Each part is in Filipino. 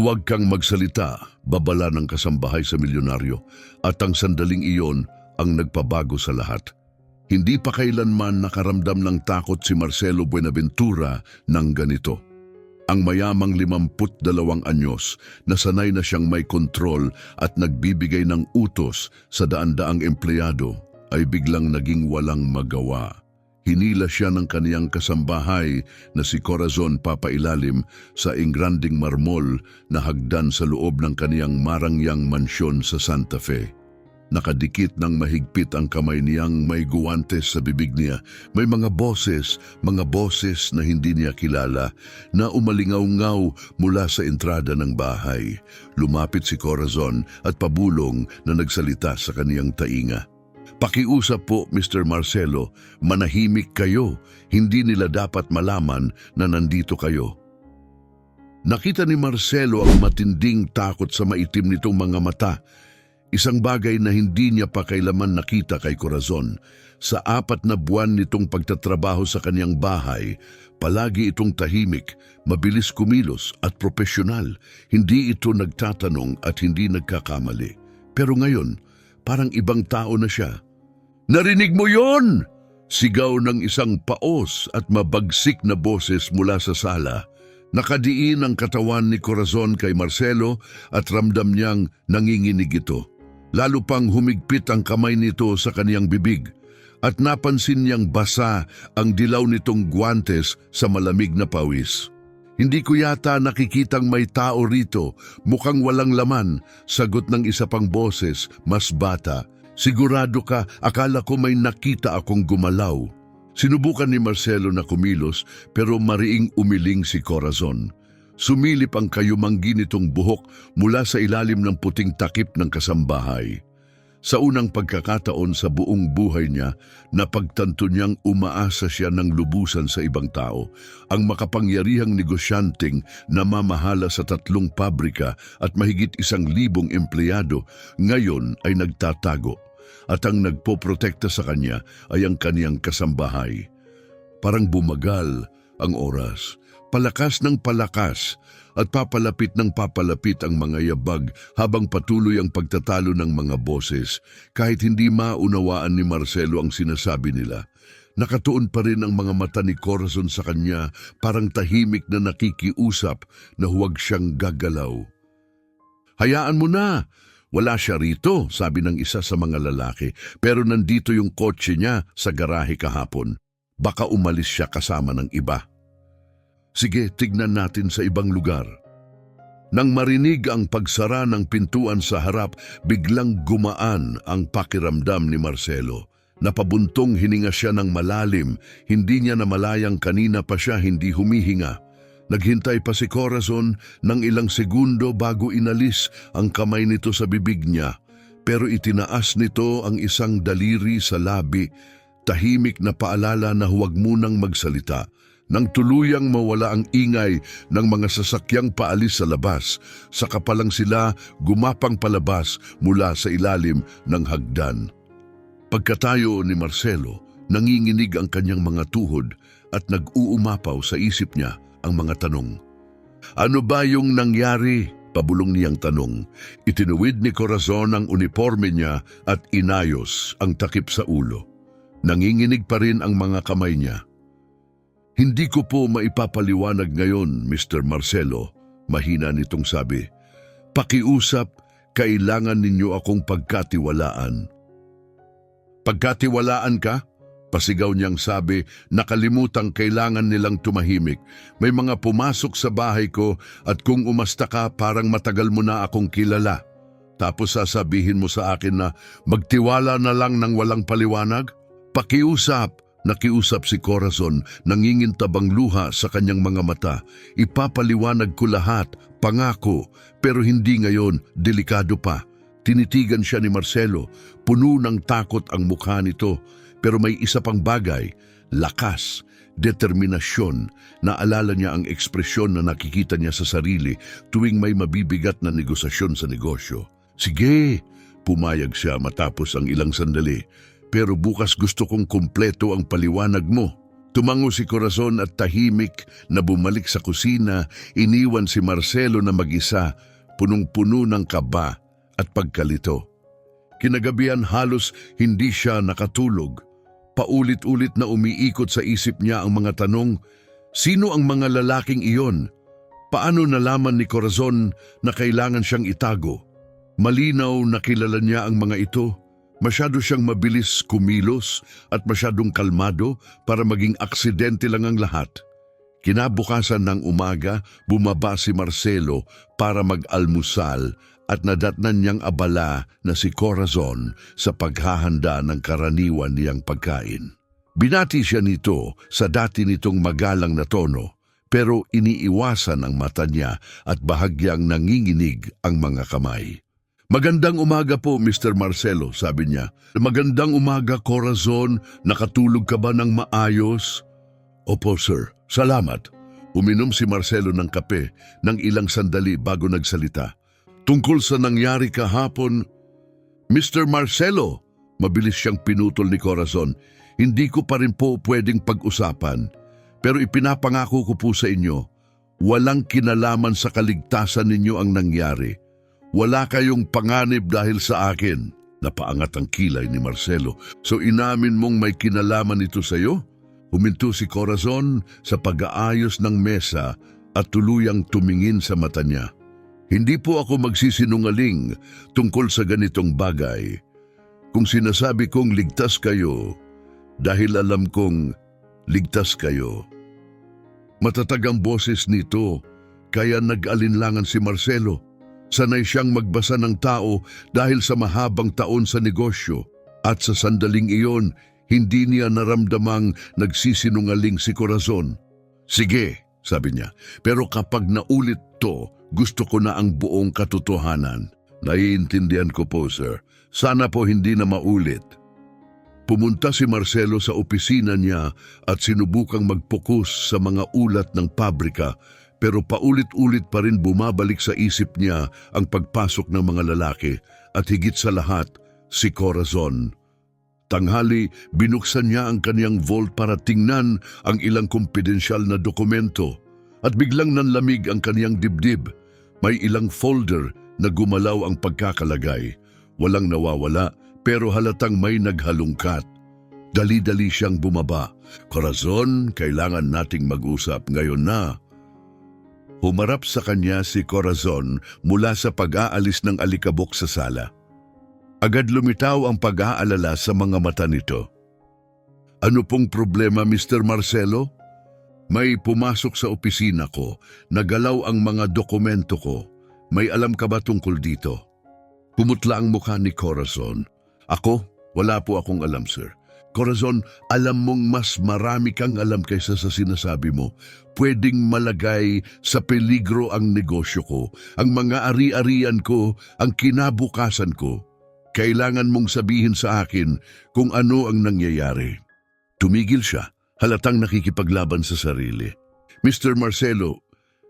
Huwag kang magsalita, babala ng kasambahay sa milyonaryo, at ang sandaling iyon ang nagpabago sa lahat. Hindi pa kailanman nakaramdam ng takot si Marcelo Buenaventura ng ganito. Ang mayamang 52 anyos na sanay na siyang may kontrol at nagbibigay ng utos sa daan-daang empleyado ay biglang naging walang magawa. Hinila siya ng kaniyang kasambahay na si Corazon papailalim sa ingranding marmol na hagdan sa loob ng kaniyang marangyang mansyon sa Santa Fe. Nakadikit ng mahigpit ang kamay niyang may guwantes sa bibig niya. May mga boses na hindi niya kilala na umalingaw-ngaw mula sa entrada ng bahay. Lumapit si Corazon at pabulong na nagsalita sa kaniyang tainga. Pakiusap po, Mr. Marcelo, manahimik kayo. Hindi nila dapat malaman na nandito kayo. Nakita ni Marcelo ang matinding takot sa maitim nitong mga mata. Isang bagay na hindi niya pa kailaman nakita kay Corazon. Sa 4 na buwan nitong pagtatrabaho sa kanyang bahay, palagi itong tahimik, mabilis kumilos at propesyonal. Hindi ito nagtatanong at hindi nagkakamali. Pero ngayon, parang ibang tao na siya. Narinig mo yon? Sigaw ng isang paos at mabagsik na boses mula sa sala. Nakadiin ang katawan ni Corazon kay Marcelo at ramdam niyang nanginginig ito. Lalo pang humigpit ang kamay nito sa kaniyang bibig at napansin niyang basa ang dilaw nitong guwantes sa malamig na pawis. Hindi ko yata nakikitang may tao rito, mukhang walang laman, sagot ng isa pang boses, mas bata. Sigurado ka, akala ko may nakita akong gumalaw. Sinubukan ni Marcelo na kumilos pero mariing umiling si Corazon. Sumilip ang kayumanggi nitong buhok mula sa ilalim ng puting takip ng kasambahay. Sa unang pagkakataon sa buong buhay niya, napagtanto niyang umaasa siya ng lubusan sa ibang tao. Ang makapangyarihang negosyanteng namamahala sa 3 pabrika at mahigit 1,000 empleyado, ngayon ay nagtatago. At ang nagpoprotekta sa kanya ay ang kaniyang kasambahay. Parang bumagal ang oras. Palakas ng palakas at papalapit ng papalapit ang mga yabag habang patuloy ang pagtatalo ng mga boses. Kahit hindi maunawaan ni Marcelo ang sinasabi nila, nakatuon pa rin ang mga mata ni Corazon sa kanya, parang tahimik na nakikiusap na huwag siyang gagalaw. Hayaan mo na! Wala siya rito, sabi ng isa sa mga lalaki, pero nandito yung kotse niya sa garahe kahapon. Baka umalis siya kasama ng iba. Sige, tignan natin sa ibang lugar. Nang marinig ang pagsara ng pintuan sa harap, biglang gumaan ang pakiramdam ni Marcelo. Napabuntong hininga siya ng malalim, hindi niya namalayang kanina pa siya hindi humihinga. Naghintay pa si Corazon ng ilang segundo bago inalis ang kamay nito sa bibig niya, pero itinaas nito ang isang daliri sa labi, tahimik na paalala na huwag munang magsalita. Nang tuluyang mawala ang ingay ng mga sasakyang paalis sa labas, saka pa lang sila gumapang palabas mula sa ilalim ng hagdan. Pagkatayo ni Marcelo, nanginginig ang kanyang mga tuhod at nag-uumapaw sa isip niya ang mga tanong. Ano ba yung nangyari? Pabulong niyang tanong. Itinuwid ni Corazon ang uniforme niya at inayos ang takip sa ulo. Nanginginig pa rin ang mga kamay niya. Hindi ko po maipapaliwanag ngayon, Mr. Marcelo, mahina nitong sabi. Pakiusap, kailangan ninyo akong pagkatiwalaan. Pagkatiwalaan ka? Pasigaw niyang sabi, nakalimutang kailangan nilang tumahimik. May mga pumasok sa bahay ko at kung umasta ka parang matagal mo na akong kilala. Tapos sasabihin mo sa akin na magtiwala na lang ng walang paliwanag? Pakiusap! Nakiusap si Corazon, nangingintabang luha sa kanyang mga mata. Ipapaliwanag ko lahat, pangako, pero hindi ngayon, delikado pa. Tinitigan siya ni Marcelo, puno ng takot ang mukha nito. Pero may isa pang bagay, lakas, determinasyon. Naalala niya ang ekspresyon na nakikita niya sa sarili tuwing may mabibigat na negosasyon sa negosyo. Sige, pumayag siya matapos ang ilang sandali. Pero bukas gusto kong kumpleto ang paliwanag mo. Tumango si Corazon at tahimik na bumalik sa kusina, iniwan si Marcelo na mag-isa, punong-puno ng kaba at pagkalito. Kinagabihan halos hindi siya nakatulog. Paulit-ulit na umiikot sa isip niya ang mga tanong, sino ang mga lalaking iyon? Paano nalaman ni Corazon na kailangan siyang itago? Malinaw na kilala niya ang mga ito. Masyado siyang mabilis kumilos at masyadong kalmado para maging aksidente lang ang lahat. Kinabukasan ng umaga, bumaba si Marcelo para mag-almusal at nadatnan niyang abala na si Corazon sa paghahanda ng karaniwan niyang pagkain. Binati siya nito sa dati nitong magalang na tono, pero iniiwasan ang mata niya at bahagyang nanginginig ang mga kamay. Magandang umaga po, Mr. Marcelo, sabi niya. Magandang umaga, Corazon. Nakatulog ka ba ng maayos? Opo, sir. Salamat. Uminom si Marcelo ng kape ng ilang sandali bago nagsalita. Tungkol sa nangyari kahapon, Mr. Marcelo, mabilis siyang pinutol ni Corazon. Hindi ko pa rin po pwedeng pag-usapan. Pero ipinapangako ko po sa inyo, walang kinalaman sa kaligtasan ninyo ang nangyari. Wala kayong panganib dahil sa akin. Napaangat ang kilay ni Marcelo. So inamin mong may kinalaman ito sa iyo? Huminto si Corazon sa pag-aayos ng mesa at tuluyang tumingin sa mata niya. Hindi po ako magsisinungaling tungkol sa ganitong bagay. Kung sinasabi kong ligtas kayo, dahil alam kong ligtas kayo. Matatag ang boses nito, kaya nag-alinlangan si Marcelo. Sanay siyang magbasa ng tao dahil sa mahabang taon sa negosyo at sa sandaling iyon, hindi niya naramdamang nagsisinungaling si Corazon. Sige, sabi niya, pero kapag naulit to, gusto ko na ang buong katotohanan. Naiintindihan ko po, sir. Sana po hindi na maulit. Pumunta si Marcelo sa opisina niya at sinubukang mag-focus sa mga ulat ng pabrika, pero paulit-ulit pa rin bumabalik sa isip niya ang pagpasok ng mga lalaki at higit sa lahat, si Corazon. Tanghali, binuksan niya ang kaniyang vault para tingnan ang ilang kumpidensyal na dokumento at biglang nanlamig ang kaniyang dibdib. May ilang folder na gumalaw ang pagkakalagay. Walang nawawala pero halatang may naghalungkat. Dali-dali siyang bumaba. Corazon, kailangan nating mag-usap ngayon na. Humarap sa kanya si Corazon mula sa pag-aalis ng alikabok sa sala. Agad lumitaw ang pag-aalala sa mga mata nito. Ano pong problema, Mr. Marcelo? May pumasok sa opisina ko, nagalaw ang mga dokumento ko. May alam ka ba tungkol dito? Pumutla ang mukha ni Corazon. Ako? Wala po akong alam, sir. Corazon, alam mong mas marami kang alam kaysa sa sinasabi mo. Pwedeng malagay sa peligro ang negosyo ko, ang mga ari-arian ko, ang kinabukasan ko. Kailangan mong sabihin sa akin kung ano ang nangyayari. Tumigil siya, halatang nakikipaglaban sa sarili. Mr. Marcelo,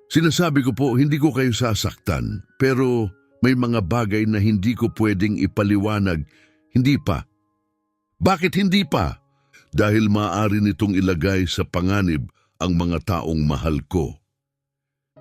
sinasabi ko po hindi ko kayo sasaktan, pero may mga bagay na hindi ko pwedeng ipaliwanag. Hindi pa. Bakit hindi pa? Dahil maaari nitong ilagay sa panganib ang mga taong mahal ko.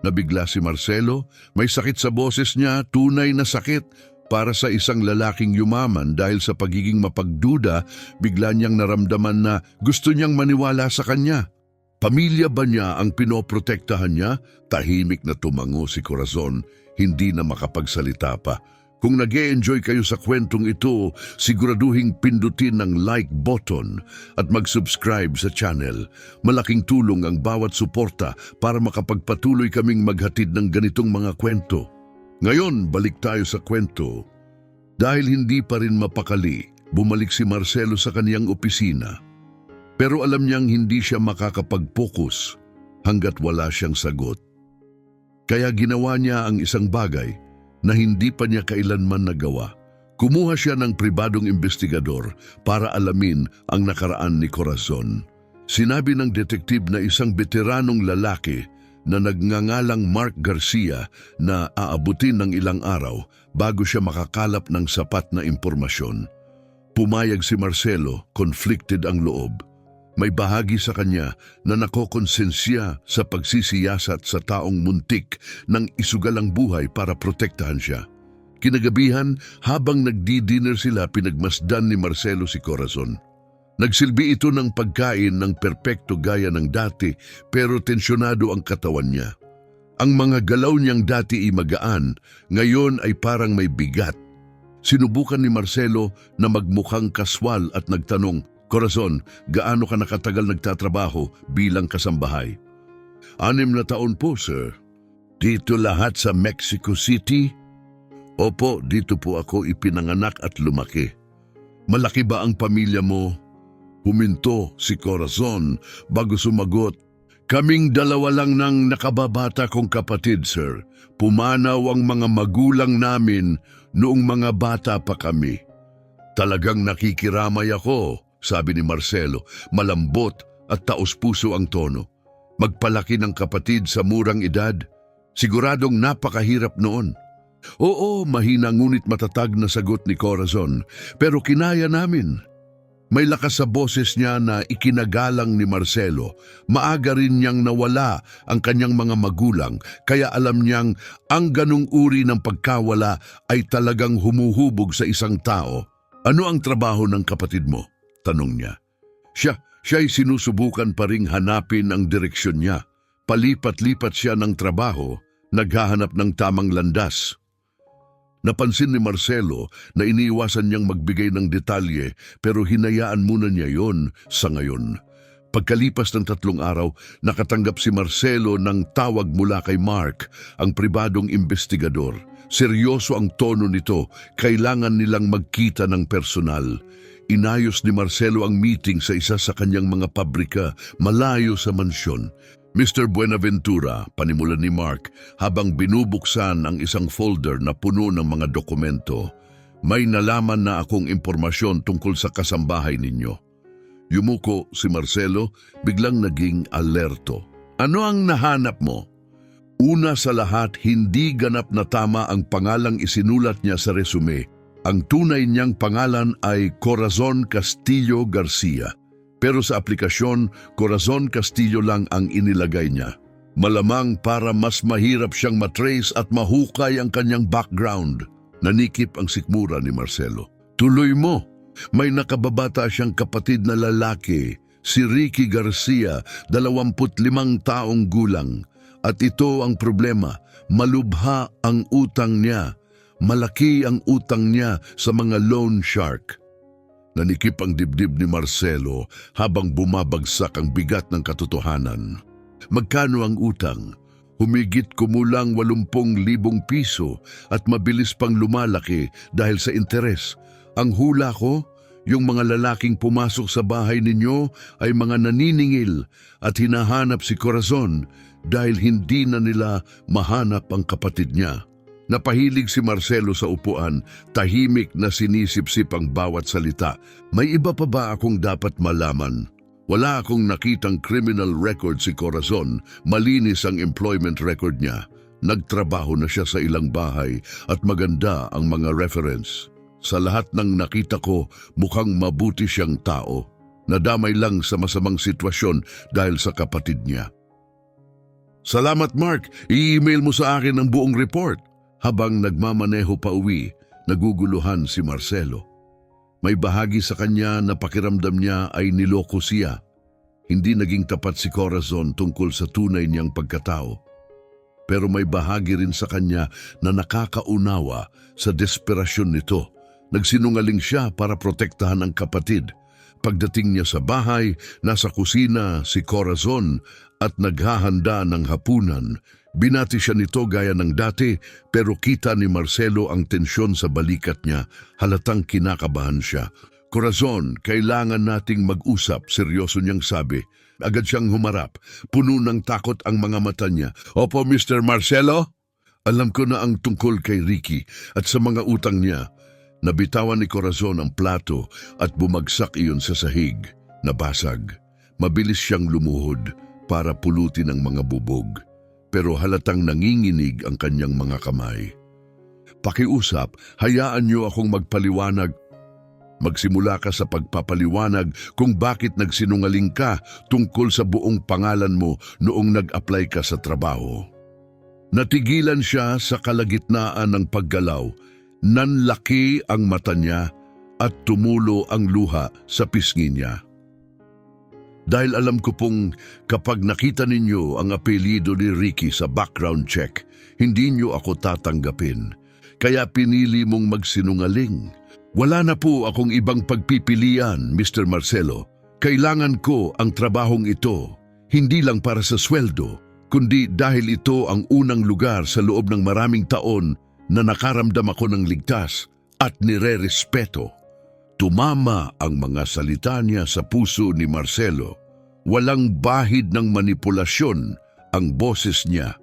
Nabigla si Marcelo, may sakit sa boses niya, tunay na sakit para sa isang lalaking yumaman dahil sa pagiging mapagduda, bigla niyang naramdaman na gusto niyang maniwala sa kanya. Pamilya ba niya ang pinoprotektahan niya? Tahimik na tumango si Corazon, hindi na makapagsalita pa. Kung nag-e-enjoy kayo sa kwentong ito, siguraduhing pindutin ang like button at mag-subscribe sa channel. Malaking tulong ang bawat suporta para makapagpatuloy kaming maghatid ng ganitong mga kwento. Ngayon, balik tayo sa kwento. Dahil hindi pa rin mapakali, bumalik si Marcelo sa kaniyang opisina. Pero alam niyang hindi siya makakapag-focus hanggat wala siyang sagot. Kaya ginawa niya ang isang bagay na hindi pa niya kailanman nagawa. Kumuha siya ng pribadong investigador para alamin ang nakaraan ni Corazon. Sinabi ng detektive na isang veteranong lalaki na nagngangalang Mark Garcia na aabutin ng ilang araw bago siya makakalap ng sapat na impormasyon. Pumayag si Marcelo, conflicted ang loob. May bahagi sa kanya na nakokonsensya sa pagsisiyasat sa taong muntik ng isugal ang buhay para protektahan siya. Kinagabihan, habang nagdi-dinner sila, pinagmasdan ni Marcelo si Corazon. Nagsilbi ito ng pagkain ng perpekto gaya ng dati, pero tensyonado ang katawan niya. Ang mga galaw niyang dati ay magaan, ngayon ay parang may bigat. Sinubukan ni Marcelo na magmukhang kaswal at nagtanong, "Corazon, gaano ka nakatagal nagtatrabaho bilang kasambahay?" 6 na taon po, sir. Dito lahat sa Mexico City? Opo, dito po ako ipinanganak at lumaki. Malaki ba ang pamilya mo? Huminto si Corazon bago sumagot, "Kaming dalawa lang ng nakababata kong kapatid, sir. Pumanaw ang mga magulang namin noong mga bata pa kami." "Talagang nakikiramay ako," sabi ni Marcelo, malambot at taos-puso ang tono. Magpalaki ng kapatid sa murang edad, siguradong napakahirap noon. "Oo," mahina ngunit matatag na sagot ni Corazon, "pero kinaya namin." May lakas sa boses niya na ikinagalang ni Marcelo. Maaga rin niyang nawala ang kanyang mga magulang, kaya alam niyang ang ganung uri ng pagkawala ay talagang humuhubog sa isang tao. "Ano ang trabaho ng kapatid mo?" tanong niya. Siya'y sinusubukan pa ring hanapin ang direksyon niya. Palipat-lipat siya ng trabaho, naghahanap ng tamang landas. Napansin ni Marcelo na iniiwasan niyang magbigay ng detalye, pero hinayaan muna niya yon sa ngayon. Pagkalipas ng 3 araw, nakatanggap si Marcelo ng tawag mula kay Mark, ang pribadong investigador. Seryoso ang tono nito, kailangan nilang magkita ng personal. Inayos ni Marcelo ang meeting sa isa sa kanyang mga pabrika malayo sa mansyon. "Mr. Buenaventura," panimulan ni Mark habang binubuksan ang isang folder na puno ng mga dokumento, "may nalaman na akong impormasyon tungkol sa kasambahay ninyo." Yumuko si Marcelo, biglang naging alerto. "Ano ang nahanap mo?" Una sa lahat, hindi ganap na tama ang pangalang isinulat niya sa resume. Ang tunay niyang pangalan ay Corazon Castillo Garcia. Pero sa aplikasyon, Corazon Castillo lang ang inilagay niya. Malamang para mas mahirap siyang matrace at mahukay ang kanyang background. Nanikip ang sikmura ni Marcelo. "Tuloy mo! May nakababata siyang kapatid na lalaki, si Ricky Garcia, 25 taong gulang. At ito ang problema, malubha ang utang niya. Malaki ang utang niya sa mga loan shark." Nanikip ang dibdib ni Marcelo habang bumabagsak ang bigat ng katotohanan. Magkano ang utang? Humigit kumulang 80,000 piso at mabilis pang lumalaki dahil sa interes. Ang hula ko, yung mga lalaking pumasok sa bahay ninyo ay mga naniningil at hinahanap si Corazon dahil hindi na nila mahanap ang kapatid niya. Napahilig si Marcelo sa upuan, tahimik na sinisip-sip ang bawat salita. "May iba pa ba akong dapat malaman? Wala akong nakitang criminal record si Corazon, malinis ang employment record niya. Nagtrabaho na siya sa ilang bahay at maganda ang mga reference. Sa lahat ng nakita ko, mukhang mabuti siyang tao. Nadamay lang sa masamang sitwasyon dahil sa kapatid niya." "Salamat, Mark. I-email mo sa akin ang buong report." Habang nagmamaneho pa uwi, naguguluhan si Marcelo. May bahagi sa kanya na pakiramdam niya ay niloko siya. Hindi naging tapat si Corazon tungkol sa tunay niyang pagkatao. Pero may bahagi rin sa kanya na nakakaunawa sa desperasyon nito. Nagsinungaling siya para protektahan ang kapatid. Pagdating niya sa bahay, nasa kusina si Corazon at naghahanda ng hapunan. Binati siya nito gaya ng dati, pero kita ni Marcelo ang tensyon sa balikat niya. Halatang kinakabahan siya. "Corazon, kailangan nating mag-usap," seryoso niyang sabi. Agad siyang humarap. Puno ng takot ang mga mata niya. "Opo, Mr. Marcelo?" "Alam ko na ang tungkol kay Ricky at sa mga utang niya." Nabitawan ni Corazon ang plato at bumagsak iyon sa sahig. Nabasag. Mabilis siyang lumuhod para pulutin ang mga bubog. Pero halatang nanginginig ang kanyang mga kamay. "Pakiusap, hayaan niyo akong magpaliwanag." Magsimula ka sa pagpapaliwanag kung bakit nagsinungaling ka tungkol sa buong pangalan mo noong nag-apply ka sa trabaho. Natigilan siya sa kalagitnaan ng paggalaw. Nanlaki ang mata niya at tumulo ang luha sa pisngi niya. Dahil alam ko pong kapag nakita ninyo ang apelyido ni Ricky sa background check, hindi niyo ako tatanggapin. Kaya pinili mong magsinungaling. Wala na po akong ibang pagpipilian, Mr. Marcelo. Kailangan ko ang trabahong ito, hindi lang para sa sweldo, kundi dahil ito ang unang lugar sa loob ng maraming taon na nakaramdam ako ng ligtas at nire-respeto. Tumama ang mga salita niya sa puso ni Marcelo. Walang bahid ng manipulasyon ang boses niya,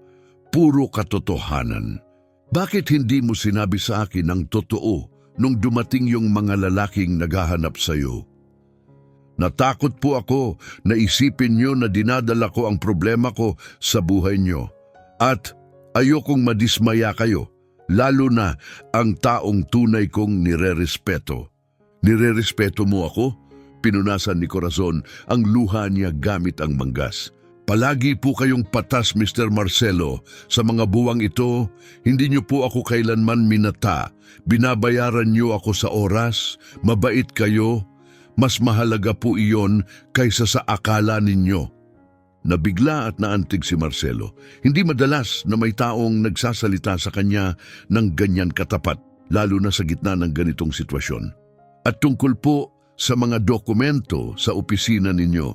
puro katotohanan. Bakit hindi mo sinabi sa akin ang totoo nung dumating yung mga lalaking naghahanap sa iyo? Natakot po ako na isipin niyo na dinadala ko ang problema ko sa buhay niyo. At ayokong madismaya kayo, lalo na ang taong tunay kong nirerespeto. Nirerespeto mo ako? Pinunasan ni Corazon ang luha niya gamit ang manggas. Palagi po kayong patas, Mr. Marcelo. Sa mga buwang ito, hindi niyo po ako kailanman minata. Binabayaran niyo ako sa oras, mabait kayo. Mas mahalaga po iyon kaysa sa akala ninyo. Nabigla at naantig si Marcelo. Hindi madalas na may taong nagsasalita sa kanya ng ganyan katapat, lalo na sa gitna ng ganitong sitwasyon. At tungkol po sa mga dokumento sa opisina ninyo,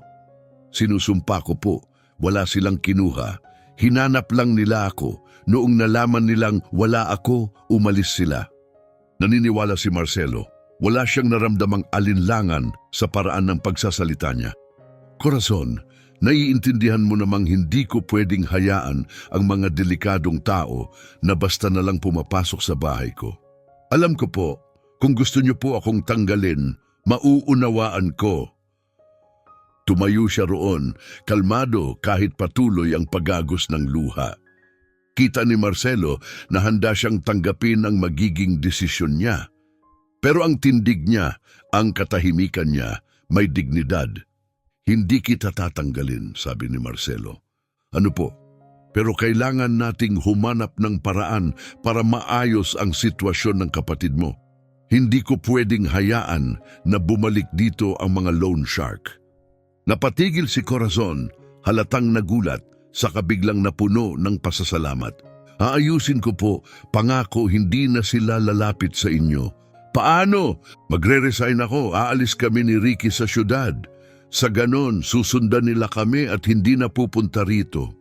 sinusumpa ko po, wala silang kinuha. Hinanap lang nila ako. Noong nalaman nilang wala ako, umalis sila. Naniniwala si Marcelo. Wala siyang naramdamang alinlangan sa paraan ng pagsasalita niya. Corazon, naiintindihan mo namang hindi ko pwedeng hayaan ang mga delikadong tao na basta na lang pumapasok sa bahay ko. Alam ko po, kung gusto niyo po akong tanggalin, mauunawaan ko. Tumayo siya roon, kalmado kahit patuloy ang pagagos ng luha. Kita ni Marcelo na handa siyang tanggapin ang magiging desisyon niya. Pero ang tindig niya, ang katahimikan niya, may dignidad. Hindi kita tatanggalin, sabi ni Marcelo. Ano po? Pero kailangan nating humanap ng paraan para maayos ang sitwasyon ng kapatid mo. Hindi ko pwedeng hayaan na bumalik dito ang mga loan shark. Napatigil si Corazon, halatang nagulat, saka biglang napuno ng pasasalamat. Aayusin ko po, pangako hindi na sila lalapit sa inyo. Paano? Magre-resign ako, aalis kami ni Ricky sa syudad. Sa ganon, susundan nila kami at hindi na pupunta rito.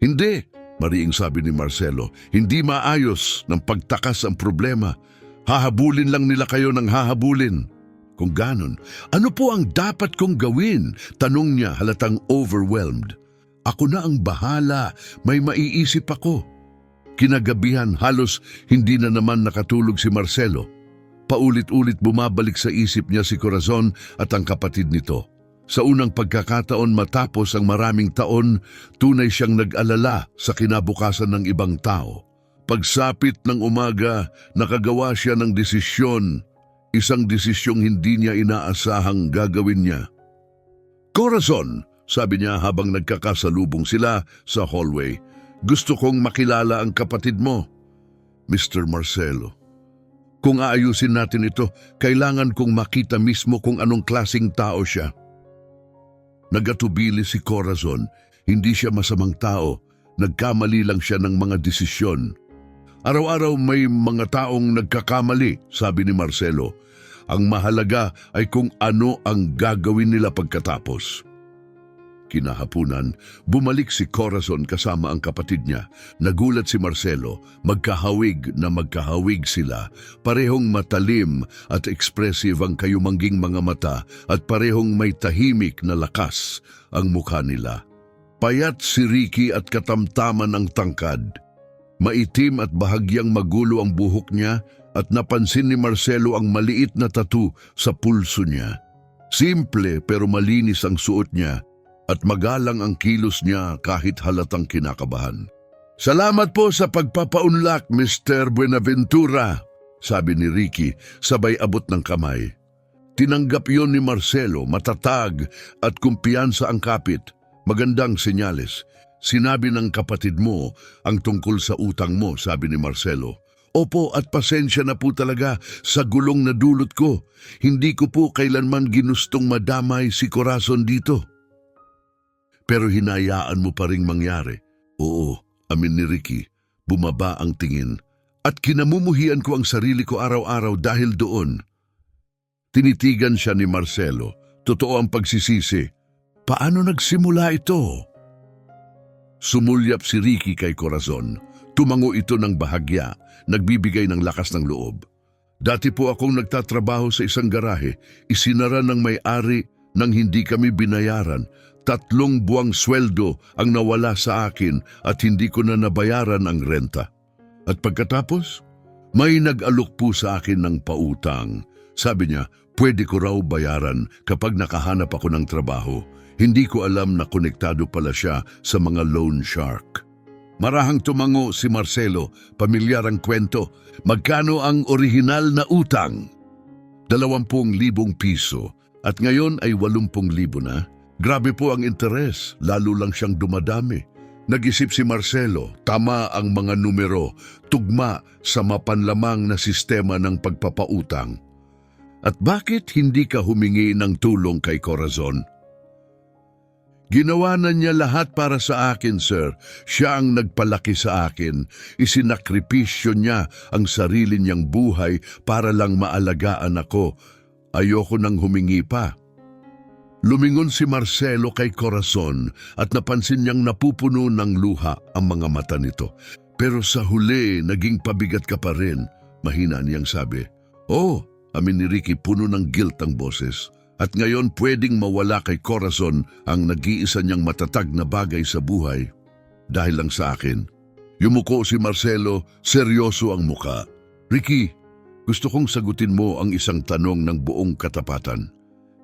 Hindi, mariing sabi ni Marcelo, hindi maayos ng pagtakas ang problema. Hahabulin lang nila kayo ng hahabulin. Kung ganon, ano po ang dapat kong gawin? Tanong niya halatang overwhelmed. Ako na ang bahala, may maiisip ako. Kinagabihan halos hindi na naman nakatulog si Marcelo. Paulit-ulit bumabalik sa isip niya si Corazon at ang kapatid nito. Sa unang pagkakataon matapos ang maraming taon, tunay siyang nag-alala sa kinabukasan ng ibang tao. Pagsapit ng umaga, nakagawa siya ng desisyon. Isang desisyong hindi niya inaasahang gagawin niya. Corazon, sabi niya habang nagkakasalubong sila sa hallway, gusto kong makilala ang kapatid mo. Mr. Marcelo, kung aayusin natin ito, kailangan kong makita mismo kung anong klasing tao siya. Nagatubili si Corazon, hindi siya masamang tao, nagkamali lang siya ng mga desisyon. Araw-araw may mga taong nagkakamali, sabi ni Marcelo. Ang mahalaga ay kung ano ang gagawin nila pagkatapos. Kinahapunan, bumalik si Corazon kasama ang kapatid niya. Nagulat si Marcelo, magkahawig na magkahawig sila. Parehong matalim at ekspresive ang kayumangging mga mata at parehong may tahimik na lakas ang mukha nila. Payat si Ricky at katamtaman ang tangkad. Maitim at bahagyang magulo ang buhok niya at napansin ni Marcelo ang maliit na tattoo sa pulso niya. Simple pero malinis ang suot niya at magalang ang kilos niya kahit halatang kinakabahan. Salamat po sa pagpapaunlak, Mr. Buenaventura. sabi ni Ricky, sabay abot ng kamay. Tinanggap yon ni Marcelo, matatag at kumpiyansa ang kapit. Magandang senyales. Sinabi ng kapatid mo ang tungkol sa utang mo, sabi ni Marcelo. Opo, at pasensya na po talaga sa gulong na dulot ko. Hindi ko po kailanman ginustong madamay si Corazon dito. Pero hinayaan mo pa ring mangyari. Oo, amin ni Ricky. Bumaba ang tingin. At kinamumuhian ko ang sarili ko araw-araw dahil doon. Tinitigan siya ni Marcelo. Totoo ang pagsisisi. Paano nagsimula ito? Sumulyap si Ricky kay Corazon. Tumango ito ng bahagya, nagbibigay ng lakas ng loob. Dati po akong nagtatrabaho sa isang garahe. Isinara ng may-ari nang hindi kami binayaran. 3 buwang sweldo ang nawala sa akin at hindi ko na nabayaran ang renta. At pagkatapos, may nag-alok po sa akin ng pautang. Sabi niya, pwede ko raw bayaran kapag nakahanap ako ng trabaho. Hindi ko alam na konektado pala siya sa mga loan shark. Marahang tumango si Marcelo, pamilyar ang kwento. Magkano ang orihinal na utang? 20,000 piso at ngayon ay 80,000 na. Grabe po ang interes, lalo lang siyang dumadami. Nag-isip si Marcelo, tama ang mga numero, tugma sa mapanlamang na sistema ng pagpapautang. At bakit hindi ka humingi ng tulong kay Corazon? Ginawa na niya lahat para sa akin, sir. Siya ang nagpalaki sa akin. Isinakripisyo niya ang sarili niyang buhay para lang maalagaan ako. Ayoko nang humingi pa. Lumingon si Marcelo kay Corazon at napansin niyang napupuno ng luha ang mga mata nito. Pero sa huli, naging pabigat ka pa rin. Mahina niyang sabi. Oh, amin ni Ricky, puno ng guilt ang boses. At ngayon pwedeng mawala kay Corazon ang nag-iisa niyang matatag na bagay sa buhay. Dahil lang sa akin. Yumuko si Marcelo, seryoso ang muka. Ricky, gusto kong sagutin mo ang isang tanong ng buong katapatan.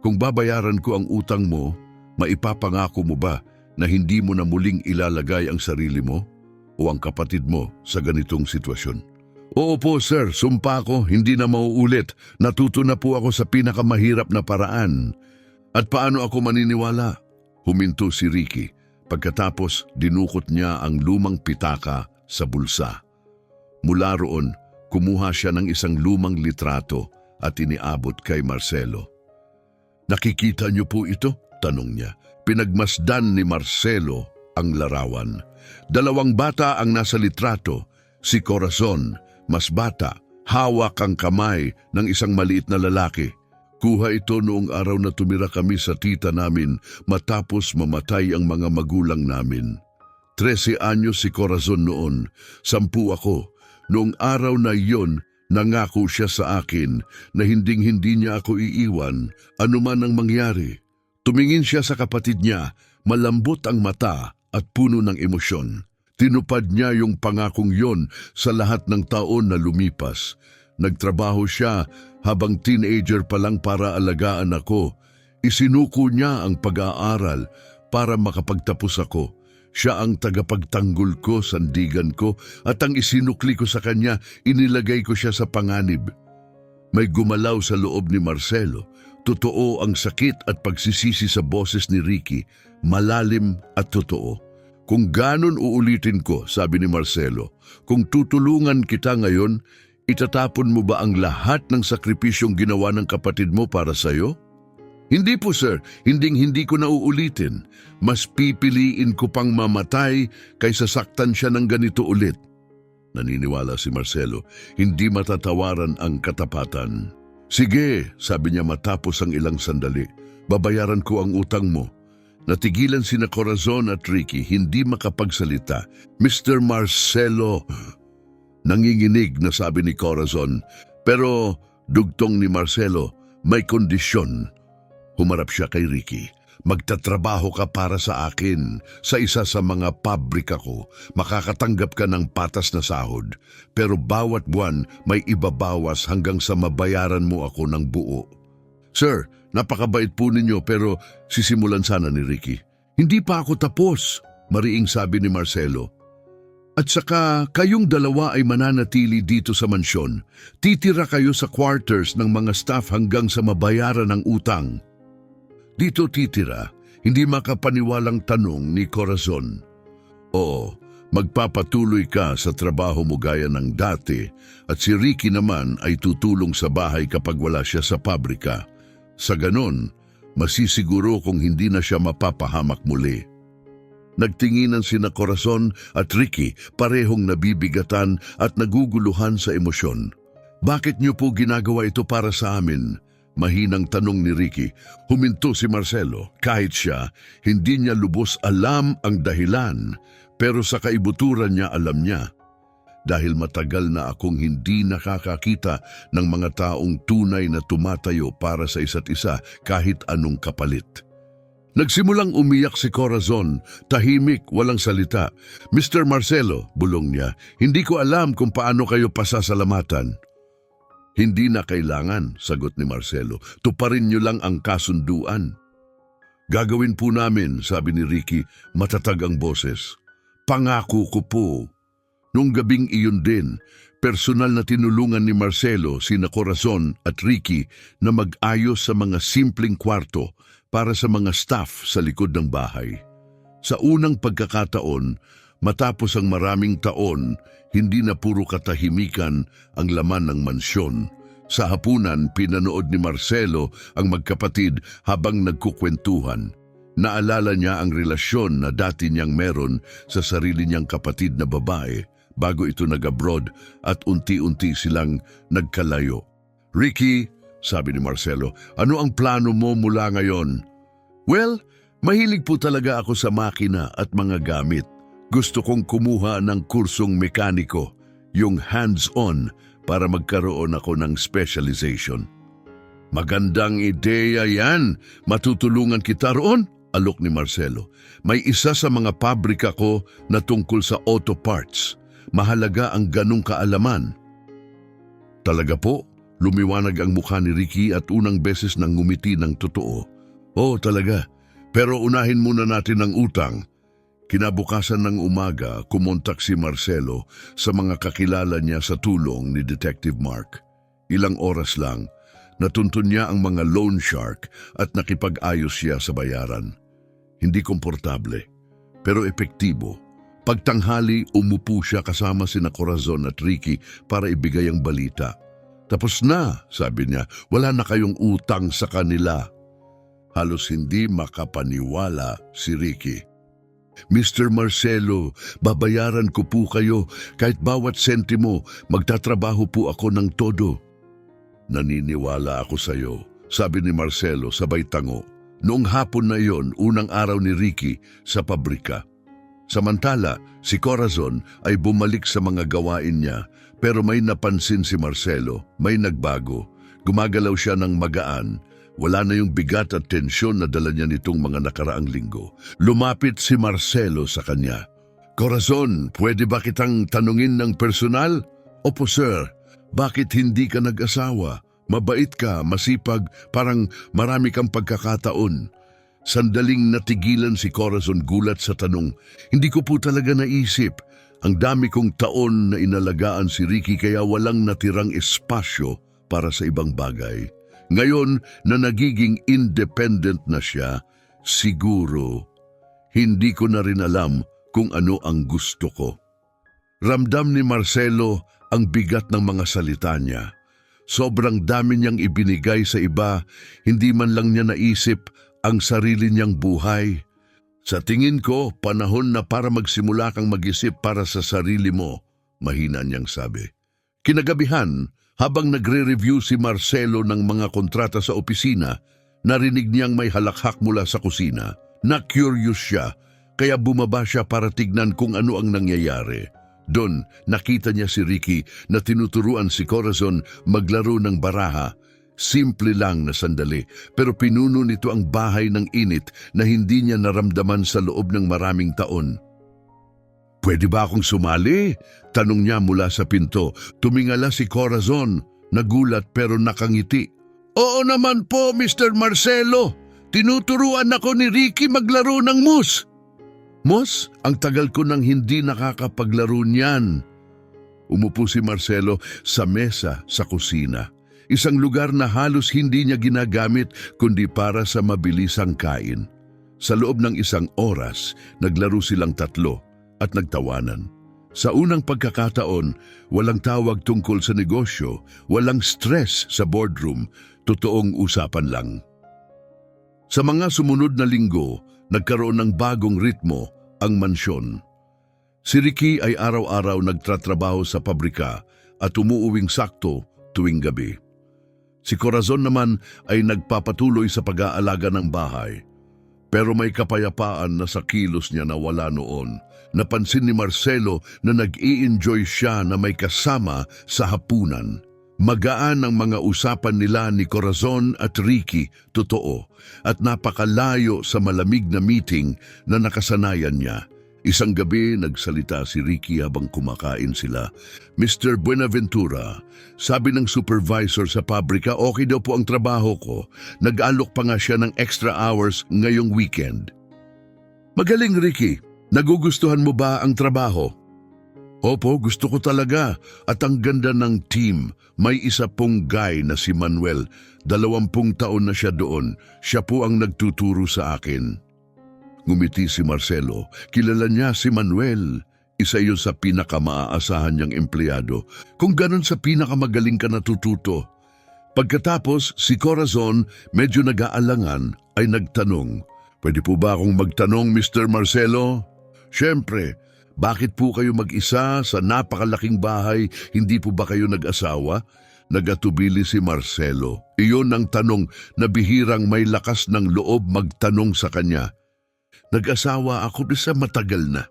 Kung babayaran ko ang utang mo, maipapangako mo ba na hindi mo na muling ilalagay ang sarili mo o ang kapatid mo sa ganitong sitwasyon? Oo po sir, sumpa ko, hindi na mauulit. Natuto na po ako sa pinakamahirap na paraan. At paano ako maniniwala? Huminto si Ricky. Pagkatapos, dinukot niya ang lumang pitaka sa bulsa. Mula roon, kumuha siya ng isang lumang litrato at iniabot kay Marcelo. Nakikita niyo po ito? Tanong niya. Pinagmasdan ni Marcelo ang larawan. 2 bata ang nasa litrato. Si Corazon, mas bata, hawak ang kamay ng isang maliit na lalaki. Kuha ito noong araw na tumira kami sa tita namin matapos mamatay ang mga magulang namin. 13 anyos si Corazon noon, 10 ako. Noong araw na iyon, nangako siya sa akin na hinding-hindi niya ako iiwan, anuman ang mangyari. Tumingin siya sa kapatid niya, malambot ang mata at puno ng emosyon. Tinupad niya yung pangakong yon sa lahat ng taon na lumipas. Nagtrabaho siya habang teenager pa lang para alagaan ako. Isinuko niya ang pag-aaral para makapagtapos ako. Siya ang tagapagtanggol ko, sandigan ko, at ang isinukli ko sa kanya, inilagay ko siya sa panganib. May gumalaw sa loob ni Marcelo. Totoo ang sakit at pagsisisi sa boses ni Ricky, malalim at totoo. Kung ganon uulitin ko, sabi ni Marcelo, kung tutulungan kita ngayon, itatapon mo ba ang lahat ng sakripisyong ginawa ng kapatid mo para sa'yo? Hindi po sir, hindi ko na uulitin. Mas pipiliin ko pang mamatay kaysa saktan siya ng ganito ulit. Naniniwala si Marcelo, hindi matatawaran ang katapatan. Sige, sabi niya matapos ang ilang sandali, babayaran ko ang utang mo. Natigilan sina Corazon at Ricky, hindi makapagsalita. Mr. Marcelo, nanginginig na sabi ni Corazon, pero dugtong ni Marcelo, may kondisyon. Humarap siya kay Ricky. Magtatrabaho ka para sa akin sa isa sa mga pabrika ko. Makakatanggap ka ng patas na sahod. Pero bawat buwan may ibabawas hanggang sa mabayaran mo ako ng buo. Sir, napakabait po ninyo pero sisimulan sana ni Ricky. Hindi pa ako tapos, mariing sabi ni Marcelo. At saka kayong dalawa ay mananatili dito sa mansyon. Titira kayo sa quarters ng mga staff hanggang sa mabayaran ang utang. Dito titira, hindi makapaniwalang tanong ni Corazon. Oo, magpapatuloy ka sa trabaho mo gaya ng dati at si Ricky naman ay tutulong sa bahay kapag wala siya sa pabrika. Sa ganon, masisiguro kung hindi na siya mapapahamak muli. Nagtinginan sina Corazon at Ricky, parehong nabibigatan at naguguluhan sa emosyon. Bakit niyo po ginagawa ito para sa amin? Mahinang tanong ni Ricky. Huminto si Marcelo. Kahit siya, hindi niya lubos alam ang dahilan, pero sa kaibuturan niya alam niya. Dahil matagal na akong hindi nakakakita ng mga taong tunay na tumatayo para sa isa't isa kahit anong kapalit. Nagsimulang umiyak si Corazon, tahimik, walang salita. Mr. Marcelo, bulong niya, hindi ko alam kung paano kayo pasasalamatan. Hindi na kailangan, sagot ni Marcelo. Tuparin niyo lang ang kasunduan. Gagawin po namin, sabi ni Ricky, matatag ang boses. Pangako ko po. Nung gabing iyon din, personal na tinulungan ni Marcelo sina Corazon at Ricky na mag-ayos sa mga simpleng kwarto para sa mga staff sa likod ng bahay. Sa unang pagkakataon, matapos ang maraming taon, hindi na puro katahimikan ang laman ng mansyon. Sa hapunan, pinanood ni Marcelo ang magkapatid habang nagkukwentuhan. Naalala niya ang relasyon na dati niyang meron sa sarili niyang kapatid na babae bago ito nag-abroad at unti-unti silang nagkalayo. Ricky, sabi ni Marcelo, ano ang plano mo mula ngayon? Well, mahilig po talaga ako sa makina at mga gamit. Gusto kong kumuha ng kursong mekaniko, yung hands-on, para magkaroon ako ng specialization. Magandang ideya yan. Matutulungan kita roon? Alok ni Marcelo. May isa sa mga pabrika ko na tungkol sa auto parts. Mahalaga ang ganong kaalaman. Talaga po? Lumiwanag ang mukha ni Ricky at unang beses nang ngumiti ng totoo. Oo, talaga. Pero unahin muna natin ang utang. Kinabukasan ng umaga, kumontak si Marcelo sa mga kakilala niya sa tulong ni Detective Mark. Ilang oras lang, natuntun niya ang mga loan shark at nakipag-ayos siya sa bayaran. Hindi komportable, pero epektibo. Pagtanghali, umupo siya kasama sina Corazon at Ricky para ibigay ang balita. Tapos na, sabi niya, wala na kayong utang sa kanila. Halos hindi makapaniwala si Ricky. Mr. Marcelo, babayaran ko po kayo kahit bawat sentimo, magtatrabaho po ako ng todo. Naniniwala ako sa iyo, sabi ni Marcelo sabay tango. Noong hapon na yon, unang araw ni Ricky sa pabrika. Samantala, si Corazon ay bumalik sa mga gawain niya, pero may napansin si Marcelo, may nagbago. Gumagalaw siya ng magaan. Wala na yung bigat at tensyon na dala niya nitong mga nakaraang linggo. Lumapit si Marcelo sa kanya. Corazon, pwede ba kitang tanungin ng personal? Opo sir, bakit hindi ka nag-asawa? Mabait ka, masipag, parang marami kang pagkakataon. Sandaling natigilan si Corazon gulat sa tanong. Hindi ko po talaga naisip. Ang dami kong taon na inalagaan si Ricky kaya walang natirang espasyo para sa ibang bagay. Ngayon na nagiging independent na siya, siguro, hindi ko na rin alam kung ano ang gusto ko. Ramdam ni Marcelo ang bigat ng mga salita niya. Sobrang dami niyang ibinigay sa iba, hindi man lang niya naisip ang sarili niyang buhay. Sa tingin ko, panahon na para magsimula kang mag-isip para sa sarili mo, mahina niyang sabi. Kinagabihan, habang nagre-review si Marcelo ng mga kontrata sa opisina, narinig niyang may halakhak mula sa kusina. Na-curious siya, kaya bumaba siya para tignan kung ano ang nangyayari. Doon, nakita niya si Ricky na tinuturuan si Corazon maglaro ng baraha. Simple lang na sandali, pero pinuno nito ang bahay ng init na hindi niya naramdaman sa loob ng maraming taon. Pwede ba akong sumali? Tanong niya mula sa pinto. Tumingala si Corazon, nagulat pero nakangiti. Oo naman po, Mr. Marcelo. Tinuturuan ako ni Ricky maglaro ng mus. Mos, ang tagal ko nang hindi nakakapaglaro niyan. Umupo si Marcelo sa mesa sa kusina. Isang lugar na halos hindi niya ginagamit kundi para sa mabilisang kain. Sa loob ng isang oras, naglaro silang tatlo at nagtawanan. Sa unang pagkakataon, walang tawag tungkol sa negosyo, walang stress sa boardroom, totoong usapan lang. Sa mga sumunod na linggo, nagkaroon ng bagong ritmo ang mansyon. Si Ricky ay araw-araw nagtratrabaho sa pabrika at umuuwing sakto tuwing gabi. Si Corazon naman ay nagpapatuloy sa pag-aalaga ng bahay. Pero may kapayapaan na sa kilos niya na wala noon. Napansin ni Marcelo na nag-i-enjoy siya na may kasama sa hapunan. Magaan ang mga usapan nila ni Corazon at Ricky, totoo, at napakalayo sa malamig na meeting na nakasanayan niya. Isang gabi, nagsalita si Ricky habang kumakain sila. Mr. Buenaventura, sabi ng supervisor sa pabrika, okay daw po ang trabaho ko. Nag-alok pa nga siya ng extra hours ngayong weekend. Magaling, Ricky. Nagugustuhan mo ba ang trabaho? Opo, gusto ko talaga. At ang ganda ng team. May isa pong guy na si Manuel. 20 taon na siya doon. Siya po ang nagtuturo sa akin. Ngumiti si Marcelo. Kilala niya si Manuel. Isa yun sa pinakamaaasahan niyang empleyado. Kung ganun sa pinakamagaling ka natututo. Pagkatapos, si Corazon, medyo nag-aalangan, ay nagtanong, "Pwede po ba akong magtanong, Mr. Marcelo?" "Siyempre, bakit po kayo mag-isa sa napakalaking bahay? Hindi po ba kayo nag-asawa?" Nagatubili si Marcelo. Iyon ang tanong na bihirang may lakas ng loob magtanong sa kanya. "Nag-asawa ako sa matagal na."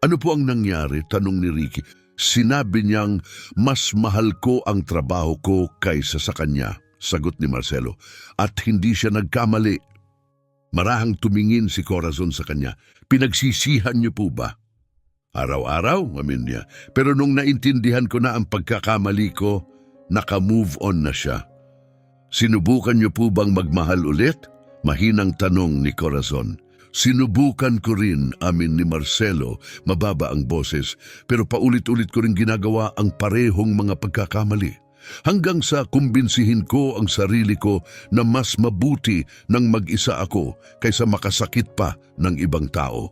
"Ano po ang nangyari?" tanong ni Ricky. "Sinabi niyang mas mahal ko ang trabaho ko kaysa sa kanya," sagot ni Marcelo. "At hindi siya nagkamali." Marahang tumingin si Corazon sa kanya. "Pinagsisihan niyo po ba?" "Araw-araw," amin niya. "Pero nung naintindihan ko na ang pagkakamali ko, naka-move on na siya." "Sinubukan niyo po bang magmahal ulit?" Mahinang tanong ni Corazon. "Sinubukan ko rin," amin ni Marcelo, mababa ang boses, "pero paulit-ulit ko rin ginagawa ang parehong mga pagkakamali. Hanggang sa kumbinsihin ko ang sarili ko na mas mabuti nang mag-isa ako kaysa makasakit pa ng ibang tao."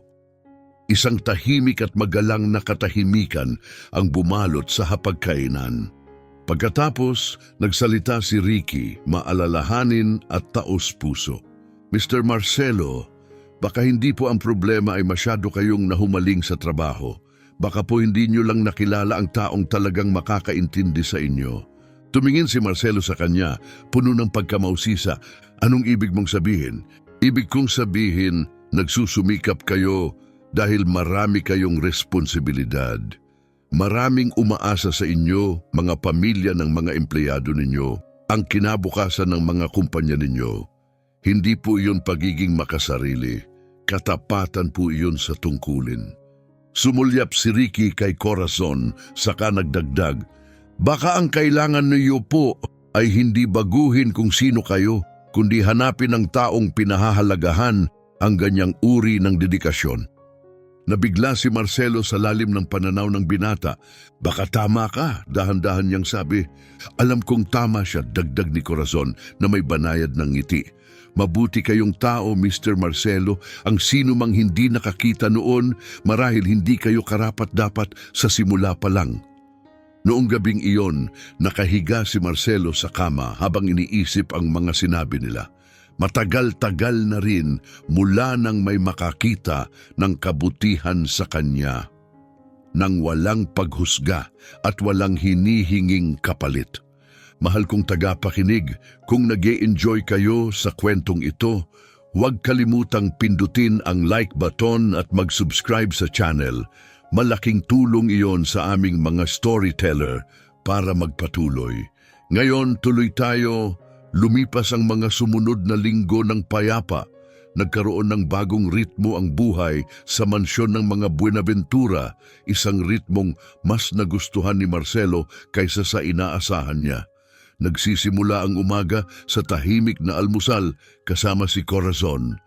Isang tahimik at magalang na katahimikan ang bumalot sa hapagkainan. Pagkatapos, nagsalita si Ricky, maalalahanin at taos-puso. "Mr. Marcelo, baka hindi po ang problema ay masyado kayong nahumaling sa trabaho. Baka po hindi nyo lang nakilala ang taong talagang makakaintindi sa inyo." Tumingin si Marcelo sa kanya, puno ng pagkamausisa. "Anong ibig mong sabihin?" "Ibig kong sabihin, nagsusumikap kayo dahil marami kayong responsibilidad. Maraming umaasa sa inyo, mga pamilya ng mga empleyado ninyo, ang kinabukasan ng mga kumpanya ninyo. Hindi po iyon pagiging makasarili. Katapatan po iyon sa tungkulin." Sumulyap si Ricky kay Corazon, saka nagdagdag, "Baka ang kailangan niyo po ay hindi baguhin kung sino kayo, kundi hanapin ang taong pinahahalagahan ang ganyang uri ng dedikasyon." Nabigla si Marcelo sa lalim ng pananaw ng binata. "Baka tama ka," dahan-dahan niyang sabi. "Alam kong tama siya," dagdag ni Corazon na may banayad ng ngiti. "Mabuti kayong tao, Mr. Marcelo. Ang sino mang hindi nakakita noon, marahil hindi kayo karapat-dapat sa simula pa lang." Noong gabing iyon, nakahiga si Marcelo sa kama habang iniisip ang mga sinabi nila. Matagal-tagal na rin mula nang may makakita ng kabutihan sa kanya, nang walang paghusga at walang hinihinging kapalit. Mahal kong tagapakinig, kung nag-e-enjoy kayo sa kwentong ito, huwag kalimutang pindutin ang like button at mag-subscribe sa channel. Malaking tulong iyon sa aming mga storyteller para magpatuloy. Ngayon, tuloy tayo. Lumipas ang mga sumunod na linggo ng payapa. Nagkaroon ng bagong ritmo ang buhay sa mansyon ng mga Buenaventura, isang ritmong mas nagustuhan ni Marcelo kaysa sa inaasahan niya. Nagsisimula ang umaga sa tahimik na almusal kasama si Corazon.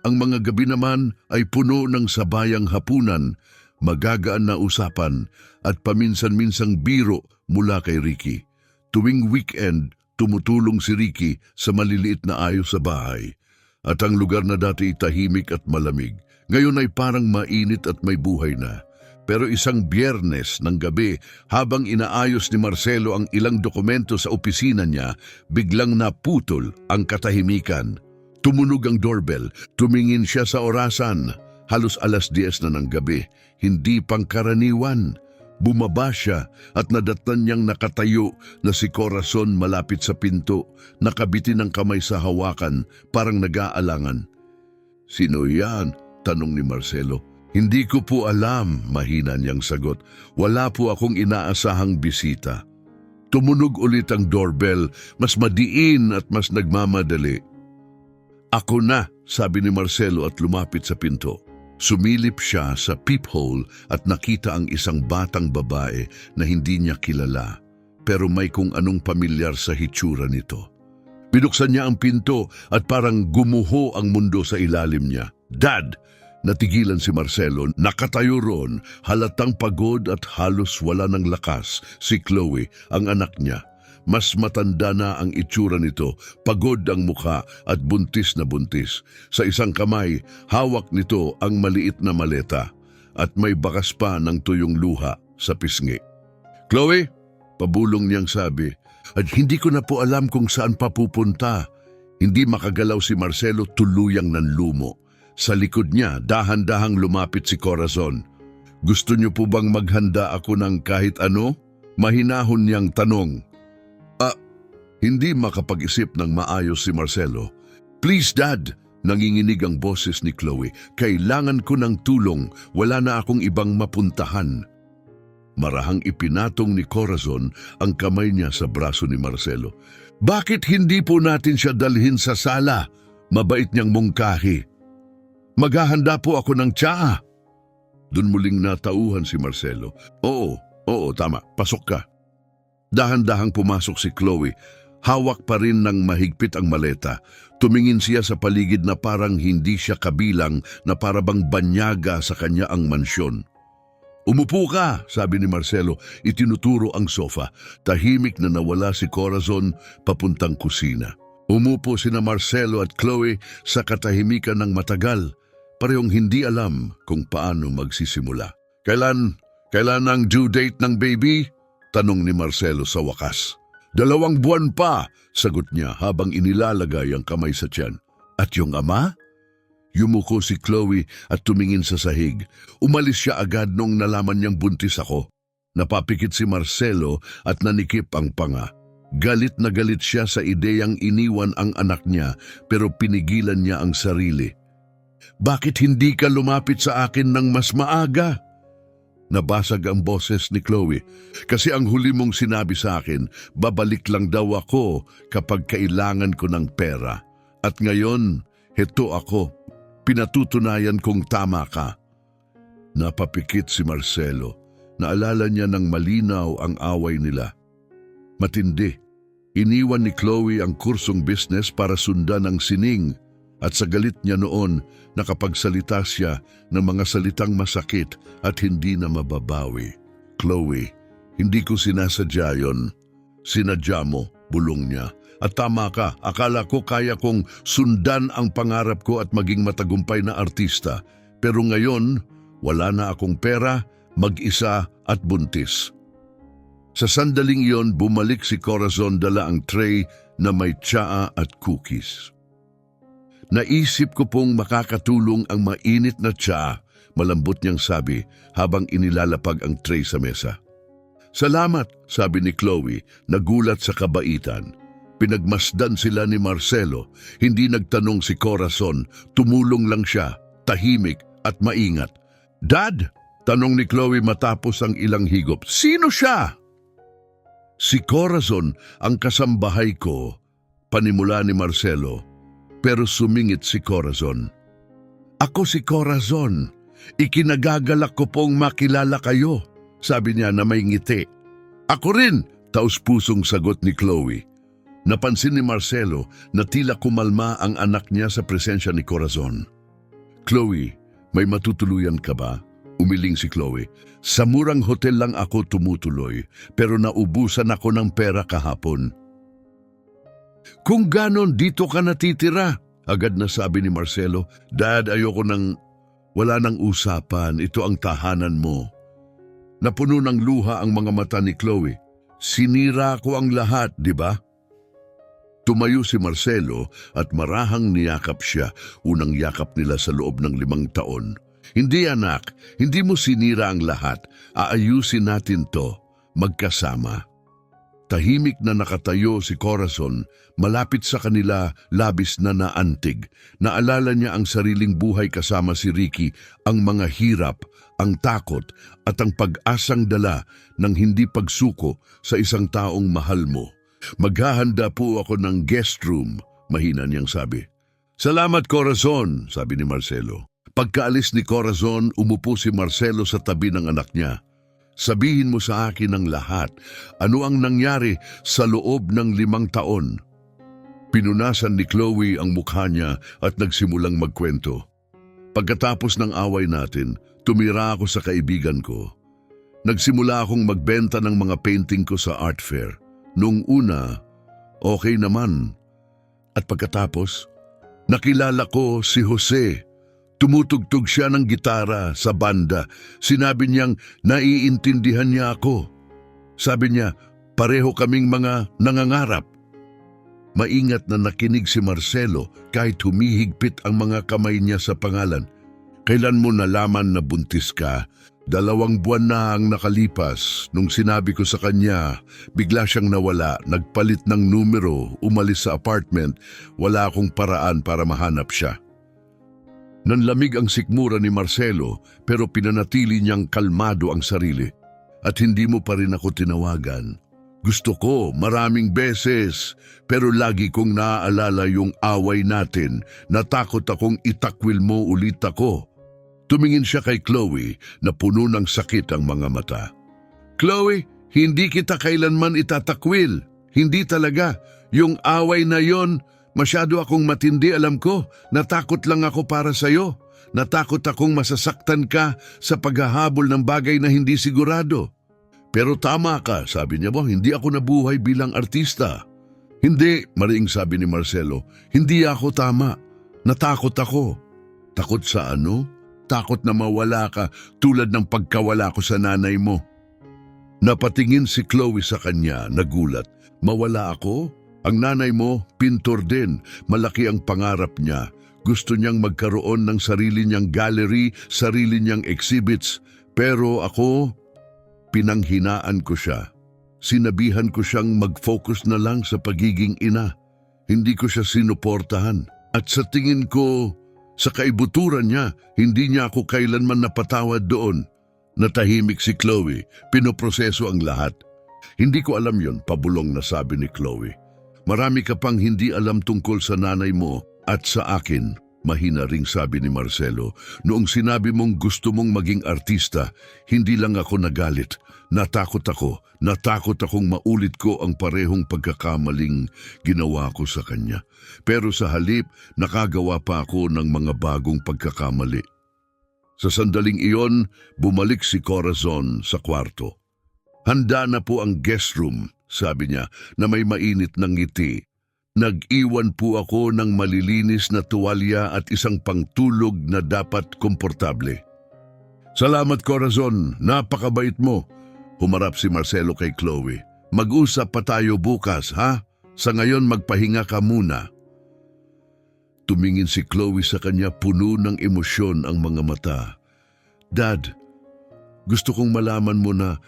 Ang mga gabi naman ay puno ng sabayang hapunan, magagaan na usapan at paminsan-minsang biro mula kay Ricky. Tuwing weekend, tumutulong si Ricky sa maliliit na ayos sa bahay. At ang lugar na dati tahimik at malamig, ngayon ay parang mainit at may buhay na. Pero isang Biyernes ng gabi, habang inaayos ni Marcelo ang ilang dokumento sa opisina niya, biglang naputol ang katahimikan. Tumunog ang doorbell, tumingin siya sa orasan. Halos 10:00 na ng gabi, hindi pangkaraniwan. Bumaba siya at nadatnan niyang nakatayo na si Corazon malapit sa pinto, nakabitin ng kamay sa hawakan, parang nag-aalangan. "Sino yan?" tanong ni Marcelo. "Hindi ko po alam," mahina niyang sagot. "Wala po akong inaasahang bisita." Tumunog ulit ang doorbell, mas madiin at mas nagmamadali. "Ako na," sabi ni Marcelo at lumapit sa pinto. Sumilip siya sa peephole at nakita ang isang batang babae na hindi niya kilala, pero may kung anong pamilyar sa hitsura nito. Binuksan niya ang pinto at parang gumuho ang mundo sa ilalim niya. "Dad!" Natigilan si Marcelo, nakatayo roon, halatang pagod at halos wala ng lakas. Si Chloe, ang anak niya. Mas matanda na ang itsura nito, pagod ang mukha at buntis na buntis. Sa isang kamay, hawak nito ang maliit na maleta at may bakas pa ng tuyong luha sa pisngi. "Chloe," pabulong niyang sabi, "at hindi ko na po alam kung saan pa pupunta." Hindi makagalaw si Marcelo, tuluyang nanlumo. Sa likod niya, dahan-dahang lumapit si Corazon. "Gusto niyo po bang maghanda ako ng kahit ano?" Mahinahon niyang tanong. Hindi makapag-isip ng maayos si Marcelo. "Please, Dad," nanginginig ang boses ni Chloe. "Kailangan ko ng tulong. Wala na akong ibang mapuntahan." Marahang ipinatong ni Corazon ang kamay niya sa braso ni Marcelo. "Bakit hindi po natin siya dalhin sa sala?" Mabait niyang mungkahi. "Maghahanda po ako ng tsaa." Doon muling natauhan si Marcelo. Oo, tama. Pasok ka." Dahan-dahang pumasok si Chloe. Hawak pa rin ng mahigpit ang maleta. Tumingin siya sa paligid na parang hindi siya kabilang, na parabang banyaga sa kanya ang mansyon. "Umupo ka," sabi ni Marcelo. Itinuturo ang sofa. Tahimik na nawala si Corazon papuntang kusina. Umupo sina Marcelo at Chloe sa katahimikan ng matagal. Parehong hindi alam kung paano magsisimula. Kailan ang due date ng baby?" tanong ni Marcelo sa wakas. "2 buwan pa," sagot niya habang inilalagay ang kamay sa tiyan. "At yung ama?" Yumuko si Chloe at tumingin sa sahig. Umalis siya agad nung nalaman niyang buntis ako. Napapikit si Marcelo at nanikip ang panga. Galit na galit siya sa ideyang iniwan ang anak niya, pero pinigilan niya ang sarili. "Bakit hindi ka lumapit sa akin ng mas maaga?" Nabasag ang boses ni Chloe. "Kasi ang huli mong sinabi sa akin, babalik lang daw ako kapag kailangan ko ng pera. At ngayon, heto ako. Pinatutunayan kong tama ka." Napapikit si Marcelo. Naalala niya ng malinaw ang away nila. Matindi. Iniwan ni Chloe ang kursong business para sundan ang sining. At sa galit niya noon, nakapagsalita siya ng mga salitang masakit at hindi na mababawi. "Chloe, hindi ko sinasadya yon. Sinadya mo," bulong niya. "At tama ka, akala ko kaya kong sundan ang pangarap ko at maging matagumpay na artista. Pero ngayon, wala na akong pera, mag-isa at buntis." Sa sandaling iyon, bumalik si Corazon, dala ang tray na may tsaa at cookies. "Naisip ko pong makakatulong ang mainit na tsaa," malambot niyang sabi habang inilalapag ang tray sa mesa. "Salamat," sabi ni Chloe, nagulat sa kabaitan. Pinagmasdan sila ni Marcelo. Hindi nagtanong si Corazon, tumulong lang siya, tahimik at maingat. "Dad?" tanong ni Chloe matapos ang ilang higop. "Sino siya?" "Si Corazon, ang kasambahay ko," panimula ni Marcelo. Pero sumingit si Corazon. "Ako si Corazon. Ikinagagalak ko pong makilala kayo," sabi niya na may ngiti. "Ako rin," taus-pusong sagot ni Chloe. Napansin ni Marcelo na tila kumalma ang anak niya sa presensya ni Corazon. Chloe, may matutuluyan ka ba? Umiling si Chloe. Sa murang hotel lang ako tumutuloy, pero naubusan ako ng pera kahapon. Kung ganon, dito ka natitira, agad na sabi ni Marcelo. Dad, ayoko nang, wala nang usapan, ito ang tahanan mo. Napuno ng luha ang mga mata ni Chloe. Sinira ko ang lahat, di ba? Tumayo si Marcelo at marahang niyakap siya, unang yakap nila sa loob ng 5 taon. Hindi anak, hindi mo sinira ang lahat. Aayusin natin to, magkasama. Tahimik na nakatayo si Corazon, malapit sa kanila, labis na naantig. Naalala niya ang sariling buhay kasama si Ricky, ang mga hirap, ang takot at ang pag-asang dala ng hindi pagsuko sa isang taong mahal mo. Maghahanda po ako ng guest room, mahina niyang sabi. Salamat Corazon, sabi ni Marcelo. Pagkaalis ni Corazon, umupo si Marcelo sa tabi ng anak niya. Sabihin mo sa akin ang lahat. Ano ang nangyari sa loob ng 5 taon? Pinunasan ni Chloe ang mukha niya at nagsimulang magkwento. Pagkatapos ng away natin, tumira ako sa kaibigan ko. Nagsimula akong magbenta ng mga painting ko sa art fair. Nung una, okay naman. At pagkatapos, nakilala ko si Jose. Tumutugtog siya ng gitara sa banda. Sinabi niyang naiintindihan niya ako. Sabi niya, pareho kaming mga nangangarap. Maingat na nakinig si Marcelo kahit humihigpit ang mga kamay niya sa pangalan. Kailan mo nalaman na buntis ka? 2 buwan na ang nakalipas. Nung sinabi ko sa kanya, bigla siyang nawala, nagpalit ng numero, umalis sa apartment. Wala akong paraan para mahanap siya. Nanlamig ang sikmura ni Marcelo pero pinanatili niyang kalmado ang sarili. At hindi mo pa rin ako tinawagan. Gusto ko maraming beses pero lagi kong naaalala yung away natin. Natakot akong itakwil mo ulit ako. Tumingin siya kay Chloe na puno ng sakit ang mga mata. Chloe, hindi kita kailanman itatakwil. Hindi talaga. Yung away na yon, masyado akong matindi, alam ko. Natakot lang ako para sa'yo. Natakot akong masasaktan ka sa paghahabol ng bagay na hindi sigurado. Pero tama ka, sabi niya mo, hindi ako nabuhay bilang artista. Hindi, mariing sabi ni Marcelo, hindi ako tama. Natakot ako. Takot sa ano? Takot na mawala ka tulad ng pagkawala ko sa nanay mo. Napatingin si Chloe sa kanya, nagulat. Mawala ako? Ang nanay mo, pintor din. Malaki ang pangarap niya. Gusto niyang magkaroon ng sarili niyang gallery, sarili niyang exhibits. Pero ako, pinanghinaan ko siya. Sinabihan ko siyang mag-focus na lang sa pagiging ina. Hindi ko siya sinuportahan. At sa tingin ko, sa kaibuturan niya, hindi niya ako kailanman napatawad doon. Natahimik si Chloe, pinoproseso ang lahat. Hindi ko alam yon, pabulong na sabi ni Chloe. Marami ka pang hindi alam tungkol sa nanay mo at sa akin, mahina ring sabi ni Marcelo. Noong sinabi mong gusto mong maging artista, hindi lang ako nagalit. Natakot akong maulit ko ang parehong pagkakamaling ginawa ko sa kanya. Pero sa halip, nakagawa pa ako ng mga bagong pagkakamali. Sa sandaling iyon, bumalik si Corazon sa kwarto. Handa na po ang guest room, sabi niya na may mainit ng ngiti. Nag-iwan po ako ng malilinis na tuwalya at isang pangtulog na dapat komportable. Salamat Corazon, napakabait mo. Humarap si Marcelo kay Chloe. Mag-usap pa tayo bukas, ha? Sa ngayon magpahinga ka muna. Tumingin si Chloe sa kanya, puno ng emosyon ang mga mata. Dad, gusto kong malaman mo na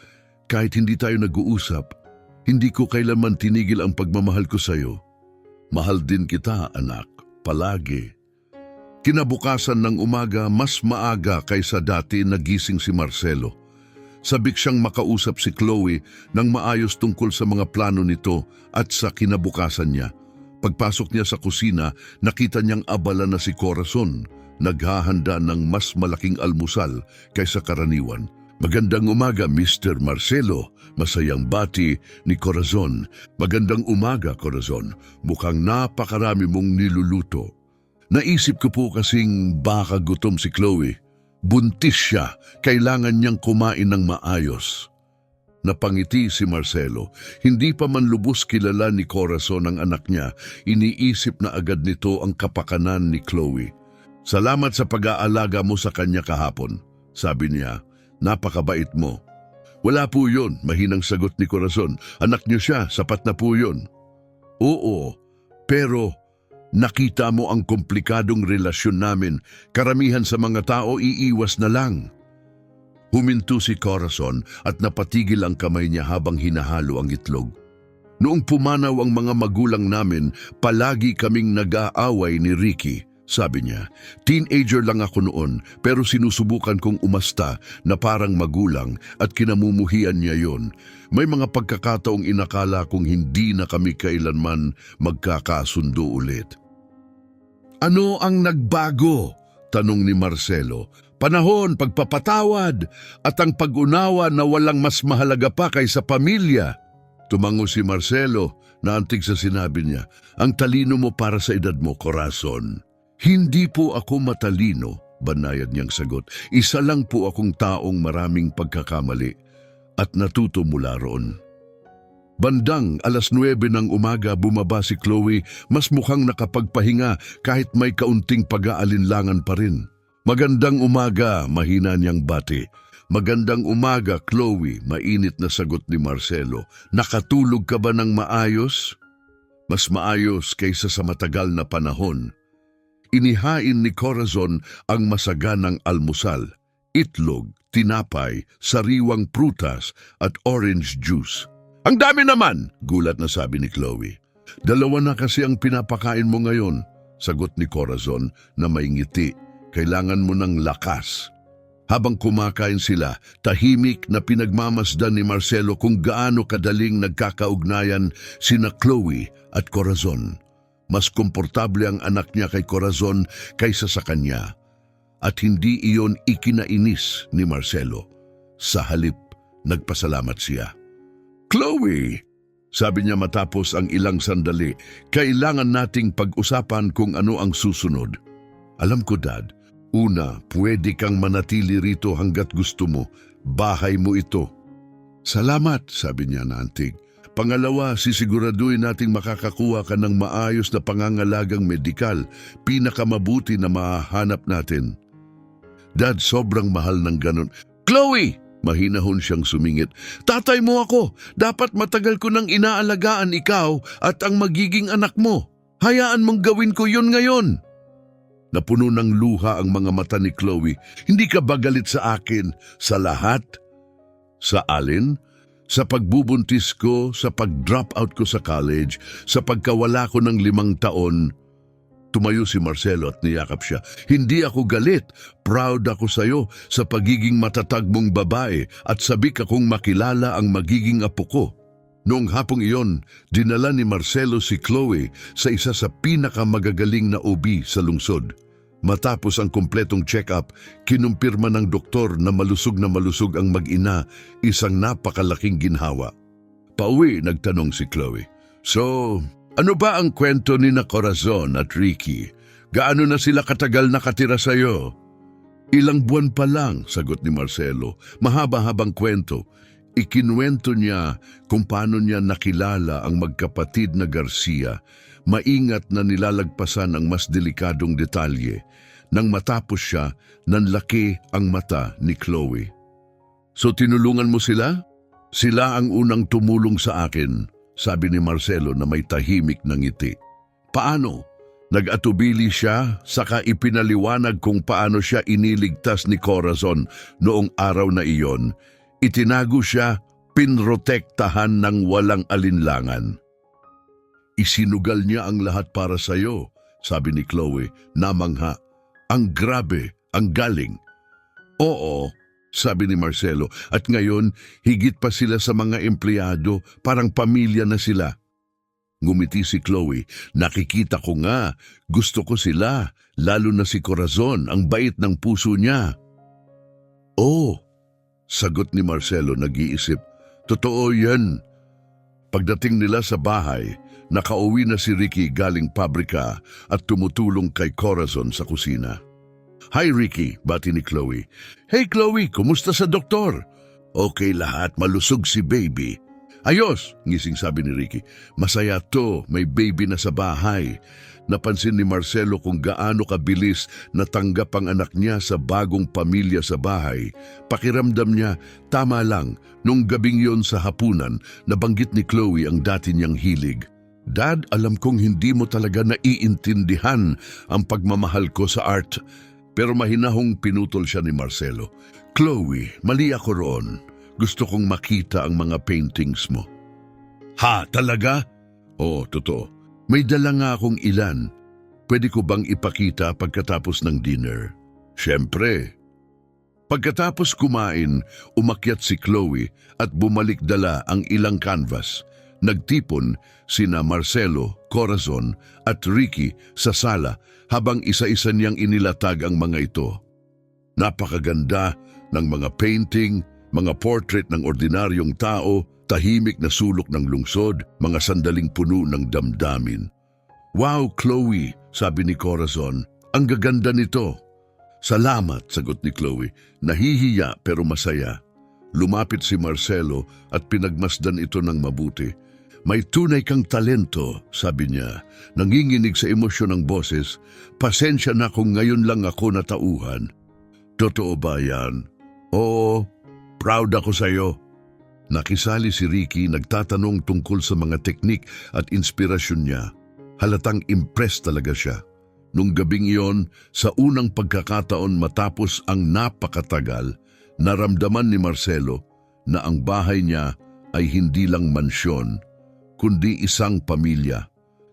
kahit hindi tayo nag-uusap, hindi ko kailanman tinigil ang pagmamahal ko sa'yo. Mahal din kita, anak, palagi. Kinabukasan ng umaga, mas maaga kaysa dati nagising si Marcelo. Sabik siyang makausap si Chloe ng maayos tungkol sa mga plano nito at sa kinabukasan niya. Pagpasok niya sa kusina, nakita niyang abala na si Corazon, naghahanda ng mas malaking almusal kaysa karaniwan. Magandang umaga, Mr. Marcelo. Masayang bati ni Corazon. Magandang umaga, Corazon. Mukhang napakarami mong niluluto. Naisip ko po kasing baka gutom si Chloe. Buntis siya, kailangan niyang kumain ng maayos. Napangiti si Marcelo. Hindi pa man lubos kilala ni Corazon ang anak niya, iniisip na agad nito ang kapakanan ni Chloe. Salamat sa pag-aalaga mo sa kanya kahapon, sabi niya. Napakabait mo. Wala po yun, mahinang sagot ni Corazon. Anak niyo siya, sapat na po yun. Oo, pero nakita mo ang komplikadong relasyon namin. Karamihan sa mga tao iiwas na lang. Huminto si Corazon at napatigil ang kamay niya habang hinahalo ang itlog. Noong pumanaw ang mga magulang namin, palagi kaming nag-aaway ni Ricky. Sabi niya, teenager lang ako noon pero sinusubukan kong umasta na parang magulang at kinamumuhian niya yon. May mga pagkakataong inakala kong hindi na kami kailanman magkakasundo ulit. Ano ang nagbago? Tanong ni Marcelo. Panahon, pagpapatawad at ang pag-unawa na walang mas mahalaga pa kaysa pamilya. Tumango si Marcelo na antig sa sinabi niya, ang talino mo para sa edad mo, Corazon. Hindi po ako matalino, banayad niyang sagot. Isa lang po akong taong maraming pagkakamali at natuto mula roon. Bandang 9:00 ng umaga bumaba si Chloe, mas mukhang nakapagpahinga kahit may kaunting pag-aalinlangan pa rin. Magandang umaga, mahina niyang bati. Magandang umaga, Chloe, mainit na sagot ni Marcelo. Nakatulog ka ba ng maayos? Mas maayos kaysa sa matagal na panahon. Inihain ni Corazon ang masaganang almusal, itlog, tinapay, sariwang prutas at orange juice. Ang dami naman, gulat na sabi ni Chloe. 2 na kasi ang pinapakain mo ngayon, sagot ni Corazon na may ngiti. Kailangan mo ng lakas. Habang kumakain sila, tahimik na pinagmamasdan ni Marcelo kung gaano kadaling nagkakaugnayan sina Chloe at Corazon. Mas komportable ang anak niya kay Corazon kaysa sa kanya. At hindi iyon ikinainis ni Marcelo. Sa halip, nagpasalamat siya. Chloe, sabi niya matapos ang ilang sandali, kailangan nating pag-usapan kung ano ang susunod. Alam ko, Dad, una, pwede kang manatili rito hanggat gusto mo. Bahay mo ito. Salamat, sabi niya na antig. Pangalawa, sisiguraduhin nating makakakuha ka ng maayos na pangangalagang medikal, pinakamabuti na mahahanap natin. Dad, sobrang mahal ng ganon. Chloe! Mahinahon siyang sumingit. Tatay mo ako! Dapat matagal ko nang inaalagaan ikaw at ang magiging anak mo. Hayaan mong gawin ko yun ngayon. Napuno ng luha ang mga mata ni Chloe. Hindi ka ba galit sa akin? Sa lahat? Sa alin? Sa pagbubuntis ko, sa pag-drop out ko sa college, sa pagkawala ko ng 5 taon. Tumayo si Marcelo at niyakap siya. Hindi ako galit. Proud ako sa'yo sa pagiging matatag mong babae at sabik akong makilala ang magiging apo ko. Noong hapong iyon, dinala ni Marcelo si Chloe sa isa sa pinakamagagaling na OB sa lungsod. Matapos ang kumpletong check-up, kinumpirma ng doktor na malusog ang mag-ina, isang napakalaking ginhawa. Pauwi, nagtanong si Chloe. So, ano ba ang kwento ni na Corazon at Ricky? Gaano na sila katagal nakatira sa'yo? Ilang buwan pa lang, sagot ni Marcelo. Mahaba-habang kwento. Ikinuwento niya kung paano niya nakilala ang magkapatid na Garcia. Maingat na nilalagpasan ang mas delikadong detalye. Nang matapos siya, nanlaki ang mata ni Chloe. So tinulungan mo sila? Sila ang unang tumulong sa akin, sabi ni Marcelo na may tahimik na ngiti. Paano? Nag-atubili siya, saka ipinaliwanag kung paano siya iniligtas ni Corazon noong araw na iyon. Itinago siya, pinrotektahan ng walang alinlangan. Isinugal niya ang lahat para sa'yo, sabi ni Chloe, namangha. Ang grabe, ang galing. Oo, sabi ni Marcelo, at ngayon higit pa sila sa mga empleyado, parang pamilya na sila. Ngumiti si Chloe, nakikita ko nga, gusto ko sila, lalo na si Corazon, ang bait ng puso niya. Oh, sagot ni Marcelo nag-iisip, totoo yan. Pagdating nila sa bahay, nakauwi na si Ricky galing pabrika at tumutulong kay Corazon sa kusina. "Hi Ricky," bati ni Chloe. "Hey Chloe, kumusta sa doktor?" "Okay lahat, malusog si baby." "Ayos," ngising sabi ni Ricky. "Masaya to, may baby na sa bahay." Napansin ni Marcelo kung gaano kabilis natanggap ang anak niya sa bagong pamilya sa bahay. Pakiramdam niya, tama lang, nung gabing yon sa hapunan, nabanggit ni Chloe ang dati niyang hilig. "Dad, alam kong hindi mo talaga naiintindihan ang pagmamahal ko sa art." Pero mahinahong pinutol siya ni Marcelo. "Chloe, mali ako roon. Gusto kong makita ang mga paintings mo." "Ha, talaga?" "Oo, totoo. May dala nga akong ilan. Pwede ko bang ipakita pagkatapos ng dinner?" "Siyempre." Pagkatapos kumain, umakyat si Chloe at bumalik dala ang ilang canvas. Nagtipon sina Marcelo, Corazon at Ricky sa sala habang isa-isa niyang inilatag ang mga ito. Napakaganda ng mga painting, mga portrait ng ordinaryong tao, tahimik na sulok ng lungsod, mga sandaling puno ng damdamin. "Wow, Chloe," sabi ni Corazon, "ang gaganda nito." "Salamat," sagot ni Chloe, nahihiya pero masaya. Lumapit si Marcelo at pinagmasdan ito ng mabuti. "May tunay kang talento," sabi niya, nanginginig sa emosyon ng boses. "Pasensya na kung ngayon lang ako natauhan." "Totoo ba yan?" "Oo, proud ako sa iyo." Nakisali si Ricky, nagtatanong tungkol sa mga teknik at inspirasyon niya. Halatang impressed talaga siya. Nung gabing iyon, sa unang pagkakataon matapos ang napakatagal, naramdaman ni Marcelo na ang bahay niya ay hindi lang mansyon, kundi isang pamilya.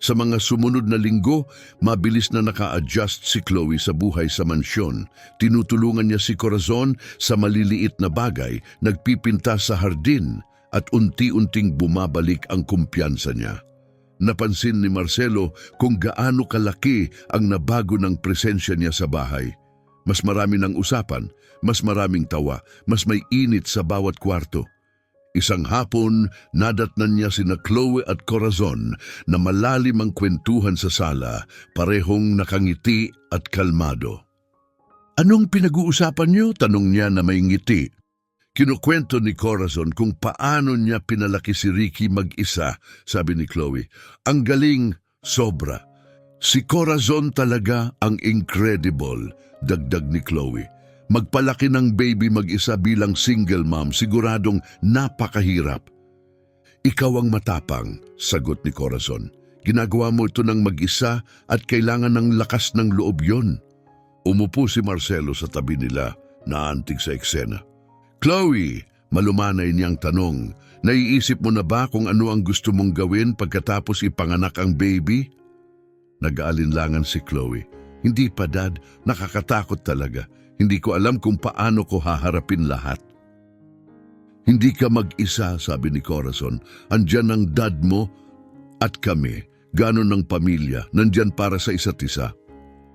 Sa mga sumunod na linggo, mabilis na naka-adjust si Chloe sa buhay sa mansyon. Tinutulungan niya si Corazon sa maliliit na bagay, nagpipinta sa hardin at unti-unting bumabalik ang kumpiyansa niya. Napansin ni Marcelo kung gaano kalaki ang nabago ng presensya niya sa bahay. Mas marami ng usapan, mas maraming tawa, mas may init sa bawat kwarto. Isang hapon, nadatnan niya sina Chloe at Corazon na malalim ang kwentuhan sa sala, parehong nakangiti at kalmado. "Anong pinag-uusapan niyo?" tanong niya na may ngiti. Kinukwento ni Corazon kung paano niya pinalaki si Ricky mag-isa, sabi ni Chloe. "Ang galing, sobra. Si Corazon talaga ang incredible," dagdag ni Chloe. "Magpalaki ng baby mag-isa bilang single mom, siguradong napakahirap." "Ikaw ang matapang," sagot ni Corazon. "Ginagawa mo ito ng mag-isa at kailangan ng lakas ng loob yon." Umupo si Marcelo sa tabi nila, naantig sa eksena. "Chloe," malumanay niyang tanong, "naiisip mo na ba kung ano ang gusto mong gawin pagkatapos ipanganak ang baby?" Nag-aalinlangan si Chloe. "Hindi pa, Dad. Nakakatakot talaga. Hindi ko alam kung paano ko haharapin lahat." "Hindi ka mag-isa," sabi ni Corazon. "Andyan ang dad mo at kami. Ganon ng pamilya. Nandyan para sa isa't isa."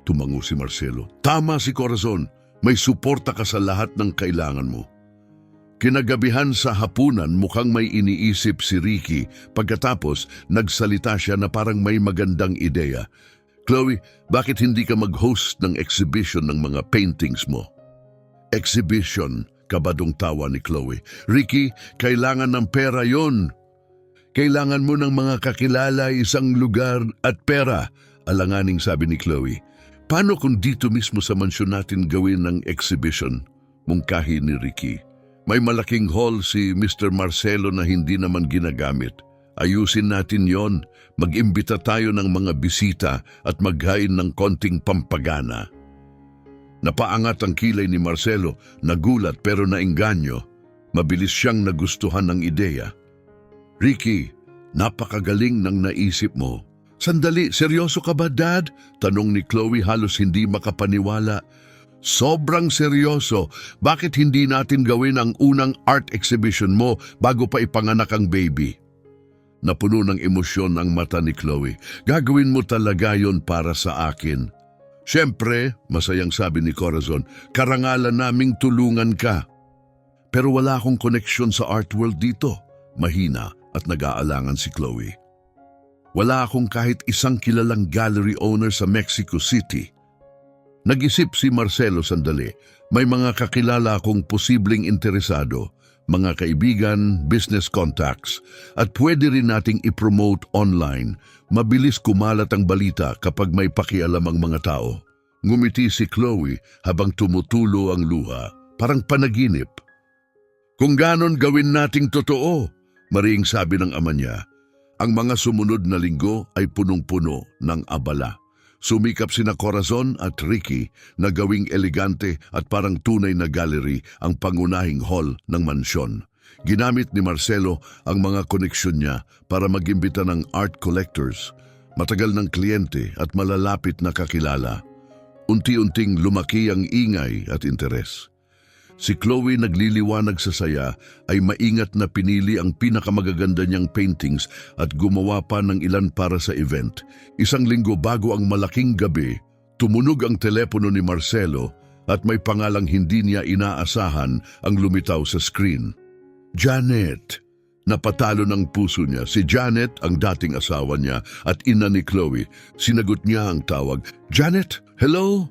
Tumango si Marcelo. "Tama si Corazon. May suporta ka sa lahat ng kailangan mo." Kinagabihan sa hapunan, mukhang may iniisip si Ricky. Pagkatapos, nagsalita siya na parang may magandang ideya. "Chloe, bakit hindi ka mag-host ng exhibition ng mga paintings mo?" "Exhibition?" kabadong tawa ni Chloe. "Ricky, kailangan ng pera yon. Kailangan mo ng mga kakilala, isang lugar at pera," alanganing sabi ni Chloe. "Paano kung dito mismo sa mansyon natin gawin ng exhibition?" mungkahi ni Ricky. "May malaking hall si Mr. Marcelo na hindi naman ginagamit. Ayusin natin yon. Mag-imbita tayo ng mga bisita at maghain ng konting pampagana." Napaangat ang kilay ni Marcelo, nagulat pero naengganyo. Mabilis siyang nagustuhan ng ideya. "Ricky, napakagaling ng naisip mo." "Sandali, seryoso ka ba, Dad?" tanong ni Chloe, halos hindi makapaniwala. "Sobrang seryoso. Bakit hindi natin gawin ang unang art exhibition mo bago pa ipanganak ang baby?" Napuno ng emosyon ang mata ni Chloe. "Gagawin mo talaga yon para sa akin." "Siyempre," masayang sabi ni Corazon, "karangalan naming tulungan ka." "Pero wala akong koneksyon sa art world dito." Mahina at nag-aalangan si Chloe. Wala akong kahit isang kilalang gallery owner sa Mexico City. Nag-isip si Marcelo sandali. May mga kakilala akong posibleng interesado, mga kaibigan, business contacts, at pwede rin nating i-promote online. Mabilis kumalat ang balita kapag may pakialam ang mga tao. Ngumiti si Chloe habang tumutulo ang luha, parang panaginip. Kung ganon gawin nating totoo, mariing sabi ng ama niya. Ang mga sumunod na linggo ay punong-puno ng abala. Sumikap sina Corazon at Ricky na gawing elegante at parang tunay na gallery ang pangunahing hall ng mansyon. Ginamit ni Marcelo ang mga koneksyon niya para mag-imbita ng art collectors, matagal ng kliyente at malalapit na kakilala. Unti-unting lumaki ang ingay at interes. Si Chloe nagliliwanag sa saya ay maingat na pinili ang pinakamagaganda niyang paintings at gumawa pa ng ilan para sa event. Isang linggo bago ang malaking gabi, tumunog ang telepono ni Marcelo at may pangalang hindi niya inaasahan ang lumitaw sa screen. Janet! Napatalo ng puso niya. Si Janet ang dating asawa niya at ina ni Chloe. Sinagot niya ang tawag. Janet, hello?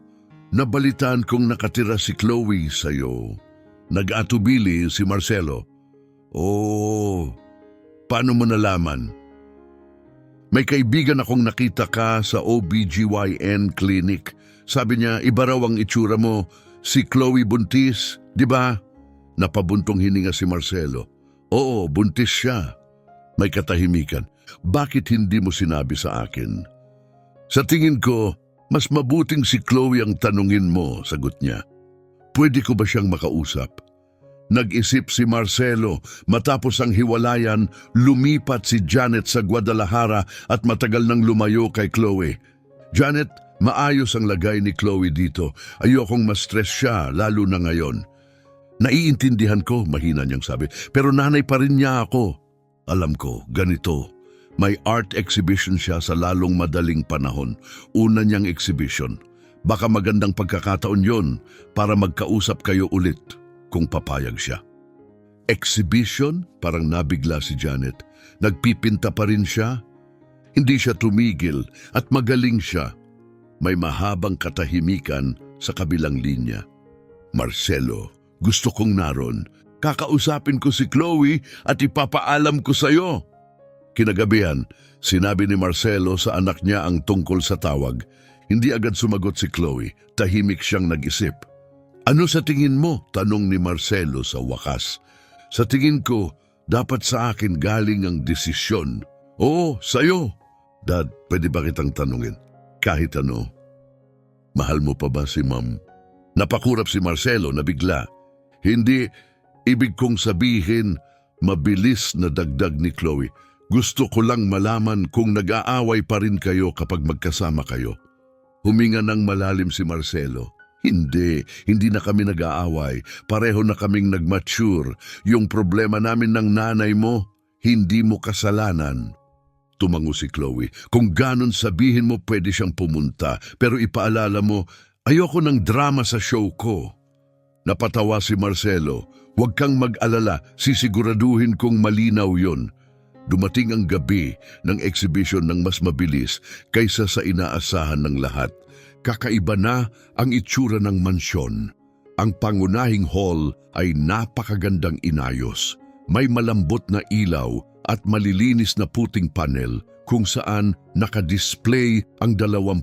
Nabalitaan kong nakatira si Chloe sa'yo. Nag-atubili si Marcelo. Oh, paano mo nalaman? May kaibigan akong nakita ka sa OBGYN clinic. Sabi niya, iba raw ang itsura mo. Si Chloe buntis, di ba? Napabuntong hininga si Marcelo. Oo, buntis siya. May katahimikan. Bakit hindi mo sinabi sa akin? Sa tingin ko, mas mabuting si Chloe ang tanungin mo, sagot niya. Pwede ko ba siyang makausap? Nag-isip si Marcelo. Matapos ang hiwalayan, lumipat si Janet sa Guadalajara at matagal nang lumayo kay Chloe. Janet, maayos ang lagay ni Chloe dito. Ayokong ma-stress siya, lalo na ngayon. Naiintindihan ko, mahina niyang sabi, pero nanay pa rin niya ako. Alam ko, ganito. May art exhibition siya sa lalong madaling panahon. Una niyang exhibition. Baka magandang pagkakataon yon para magkausap kayo ulit kung papayag siya. Exhibition? Parang nabigla si Janet. Nagpipinta pa rin siya? Hindi siya tumigil at magaling siya. May mahabang katahimikan sa kabilang linya. Marcelo, gusto kong naroon. Kakausapin ko si Chloe at ipapaalam ko sa'yo. Kinagabihan, sinabi ni Marcelo sa anak niya ang tungkol sa tawag. Hindi agad sumagot si Chloe. Tahimik siyang nag-isip. Ano sa tingin mo? Tanong ni Marcelo sa wakas. Sa tingin ko, dapat sa akin galing ang desisyon. Oo, sa'yo. Dad, pwede ba kitang tanungin? Kahit ano. Mahal mo pa ba si Ma'am? Napakurap si Marcelo na bigla. Hindi, ibig kong sabihin, mabilis na dagdag ni Chloe. Gusto ko lang malaman kung nag-aaway pa rin kayo kapag magkasama kayo. Huminga ng malalim si Marcelo. Hindi na kami nag-aaway. Pareho na kaming nag-mature. Yung problema namin ng nanay mo, hindi mo kasalanan. Tumango si Chloe. Kung ganon sabihin mo pwede siyang pumunta, pero ipaalala mo, ayoko ng drama sa show ko. Napatawa si Marcelo. Huwag kang mag-alala, sisiguraduhin kong malinaw yon. Dumating ang gabi ng exhibition ng mas mabilis kaysa sa inaasahan ng lahat. Kakaiba na ang itsura ng mansyon. Ang pangunahing hall ay napakagandang inayos. May malambot na ilaw at malilinis na puting panel kung saan nakadisplay ang 20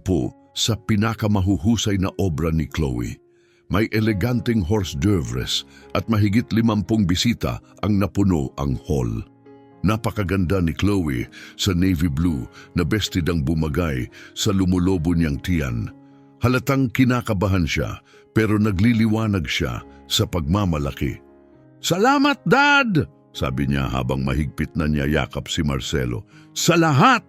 sa pinakamahuhusay na obra ni Chloe. May eleganteng hors d'oeuvres at mahigit 50 bisita ang napuno ang hall. Napakaganda ni Chloe sa navy blue na bestidang bumagay sa lumulobo niyang tiyan. Halatang kinakabahan siya pero nagliliwanag siya sa pagmamalaki. Salamat, Dad! Sabi niya habang mahigpit na niya yakap si Marcelo. Sa lahat!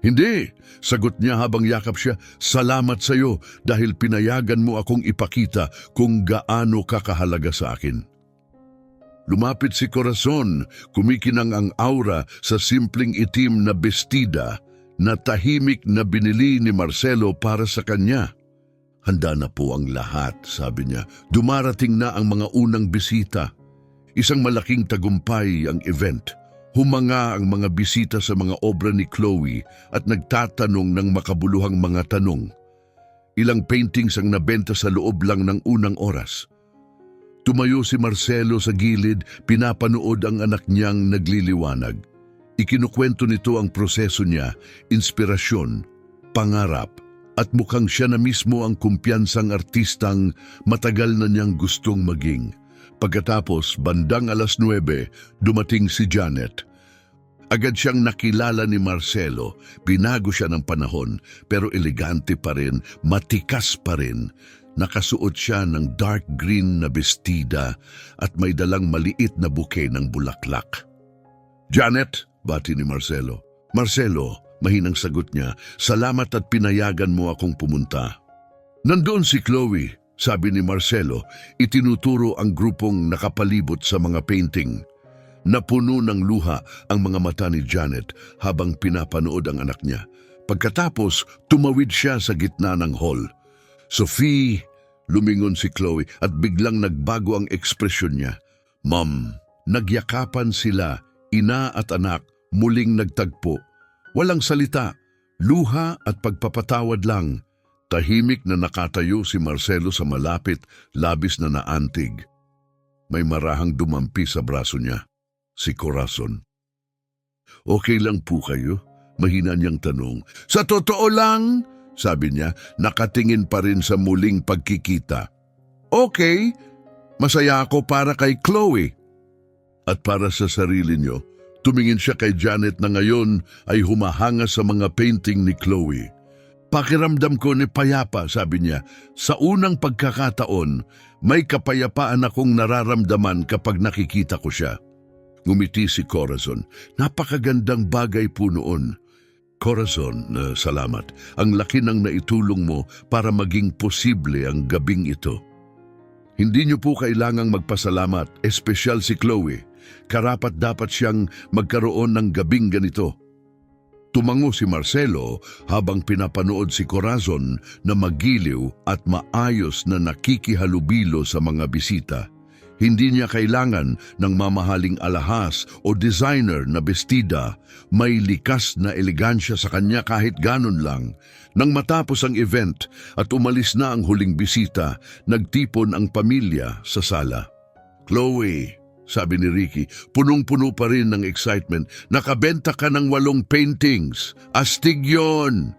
Hindi, sagot niya habang yakap siya. Salamat sa iyo dahil pinayagan mo akong ipakita kung gaano kakahalaga sa akin. Lumapit si Corazon, kumikinang ang aura sa simpleng itim na bestida na tahimik na binili ni Marcelo para sa kanya. Handa na po ang lahat, sabi niya. Dumarating na ang mga unang bisita. Isang malaking tagumpay ang event. Humanga ang mga bisita sa mga obra ni Chloe at nagtatanong ng makabuluhang mga tanong. Ilang paintings ang nabenta sa loob lang ng unang oras. Tumayo si Marcelo sa gilid, pinapanood ang anak niyang nagliliwanag. Ikinukwento nito ang proseso niya, inspirasyon, pangarap, at mukhang siya na mismo ang kumpiyansang artistang matagal na niyang gustong maging. Pagkatapos, bandang 9:00, dumating si Janet. Agad siyang nakilala ni Marcelo, binago siya ng panahon, pero elegante pa rin, matikas pa rin. Nakasuot siya ng dark green na bestida at may dalang maliit na bouquet ng bulaklak. "Janet," bati ni Marcelo. "Marcelo," mahinang sagot niya, "salamat at pinayagan mo akong pumunta." "Nandoon si Chloe," sabi ni Marcelo, itinuturo ang grupong nakapalibot sa mga painting. Napuno ng luha ang mga mata ni Janet habang pinapanood ang anak niya. Pagkatapos, tumawid siya sa gitna ng hall. "Sophie," lumingon si Chloe at biglang nagbago ang ekspresyon niya. "Mom." Nagyakapan sila, ina at anak, muling nagtagpo. Walang salita, luha at pagpapatawad lang. Tahimik na nakatayo si Marcelo sa malapit, labis na naantig. May marahang dumampi sa braso niya, si Corazon. "Okay lang po kayo?" Mahina niyang tanong. "Sa totoo lang," sabi niya, nakatingin pa rin sa muling pagkikita. "Okay, masaya ako para kay Chloe." "At para sa sarili niyo?" Tumingin siya kay Janet na ngayon ay humahanga sa mga painting ni Chloe. "Pakiramdam ko ni payapa," sabi niya. "Sa unang pagkakataon, may kapayapaan akong nararamdaman kapag nakikita ko siya." Ngumiti si Corazon. "Napakagandang bagay po noon." "Corazon, salamat. Ang laki ng naitulong mo para maging posible ang gabing ito." "Hindi niyo po kailangang magpasalamat, espesyal si Chloe. Karapat dapat siyang magkaroon ng gabing ganito." Tumango si Marcelo habang pinapanood si Corazon na magiliw at maayos na nakikihalubilo sa mga bisita. Hindi niya kailangan ng mamahaling alahas o designer na bestida. May likas na elegansya sa kanya kahit ganon lang. Nang matapos ang event at umalis na ang huling bisita, nagtipon ang pamilya sa sala. "Chloe," sabi ni Ricky, punong-puno pa rin ng excitement, "nakabenta ka ng 8 paintings. Astig yun."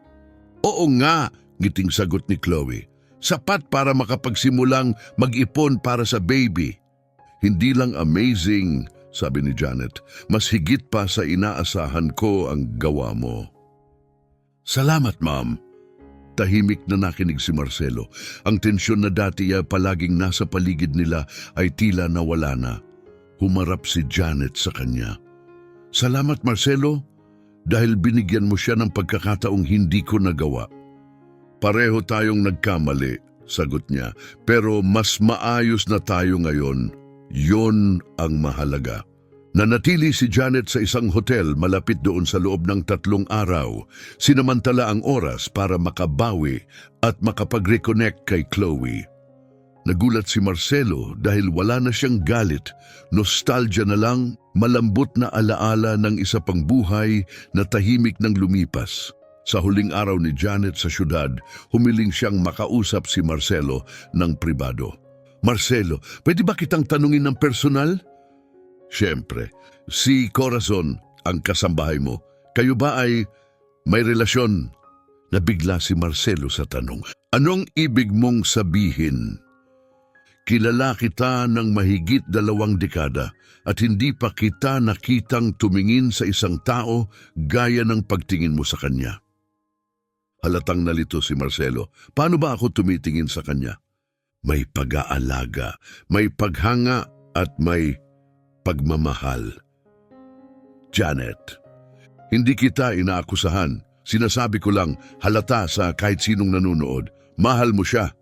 "Oo nga," ngiting sagot ni Chloe. "Sapat para makapagsimulang mag-ipon para sa baby." "Hindi lang amazing," sabi ni Janet, "mas higit pa sa inaasahan ko ang gawa mo." "Salamat, Ma'am." Tahimik na nakinig si Marcelo. Ang tensyon na dati ay palaging nasa paligid nila ay tila nawala na. Humarap si Janet sa kanya. "Salamat, Marcelo, dahil binigyan mo siya ng pagkakataong hindi ko nagawa." "Pareho tayong nagkamali," sagot niya, "pero mas maayos na tayo ngayon. Yon ang mahalaga." Nanatili si Janet sa isang hotel malapit doon sa loob ng 3 araw. Sinamantala ang oras para makabawi at makapag-reconnect kay Chloe. Nagulat si Marcelo dahil wala na siyang galit, nostalgia na lang, malambot na alaala ng isa pang buhay na tahimik nang lumipas. Sa huling araw ni Janet sa syudad, humiling siyang makausap si Marcelo ng pribado. "Marcelo, pwede ba kitang tanungin ng personal?" "Siyempre, si Corazon, ang kasambahay mo, kayo ba ay may relasyon?" Nabigla si Marcelo sa tanong. "Anong ibig mong sabihin?" "Kilala kita ng mahigit 2 dekada at hindi pa kita nakitang tumingin sa isang tao gaya ng pagtingin mo sa kanya." Halatang nalito si Marcelo. "Paano ba ako tumitingin sa kanya?" "May pag-aalaga, may paghanga at may pagmamahal." "Janet, hindi kita inaakusahan. Sinasabi ko lang, halata sa kahit sinong nanonood. Mahal mo siya."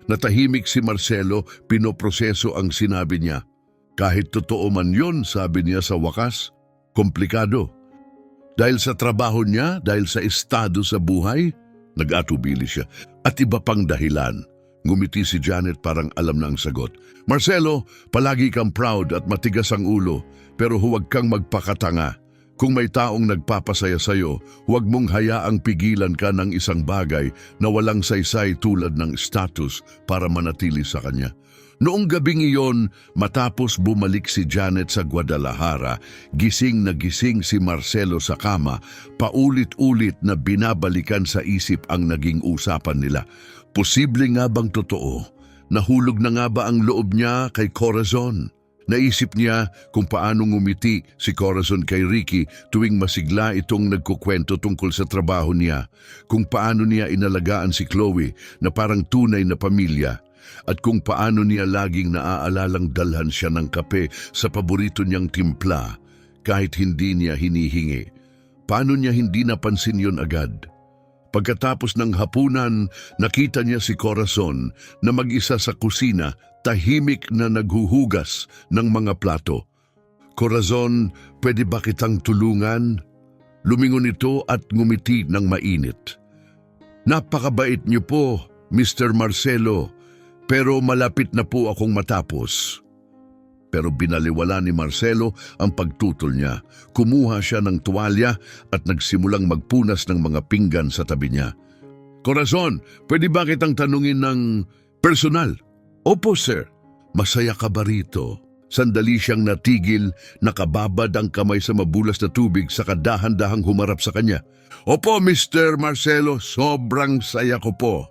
Natahimik si Marcelo, pinoproseso ang sinabi niya. Kahit totoo man yon, sabi niya sa wakas, komplikado. Dahil sa trabaho niya, dahil sa estado sa buhay, nag-atubili siya. At iba pang dahilan. Ngumiti si Janet parang alam na ang sagot. Marcelo, palagi kang proud at matigas ang ulo, pero huwag kang magpakatanga. Kung may taong nagpapasaya sa'yo, huwag mong hayaang pigilan ka ng isang bagay na walang saysay tulad ng status para manatili sa kanya. Noong gabing iyon, matapos bumalik si Janet sa Guadalajara, gising na gising si Marcelo sa kama, paulit-ulit na binabalikan sa isip ang naging usapan nila. Posible nga bang totoo? Nahulog na nga ba ang loob niya kay Corazon? Naisip niya kung paano ngumiti si Corazon kay Ricky tuwing masigla itong nagkukwento tungkol sa trabaho niya, kung paano niya inalagaan si Chloe na parang tunay na pamilya, at kung paano niya laging naaalalang dalhan siya ng kape sa paborito niyang timpla kahit hindi niya hinihingi. Paano niya hindi napansin yon agad? Pagkatapos ng hapunan, nakita niya si Corazon na mag-isa sa kusina, tahimik na naghuhugas ng mga plato. Corazon, pwede ba kitang tulungan? Lumingon ito at ngumiti ng mainit. Napakabait niyo po, Mr. Marcelo, pero malapit na po akong matapos. Pero binaliwala ni Marcelo ang pagtutol niya. Kumuha siya ng tuwalya at nagsimulang magpunas ng mga pinggan sa tabi niya. Corazon, pwede ba kitang tanungin ng personal? Opo, sir. Masaya ka ba rito? Sandali siyang natigil, nakababad ang kamay sa mabulas na tubig sa kadahan-dahang humarap sa kanya. Opo, Mr. Marcelo, sobrang saya ko po.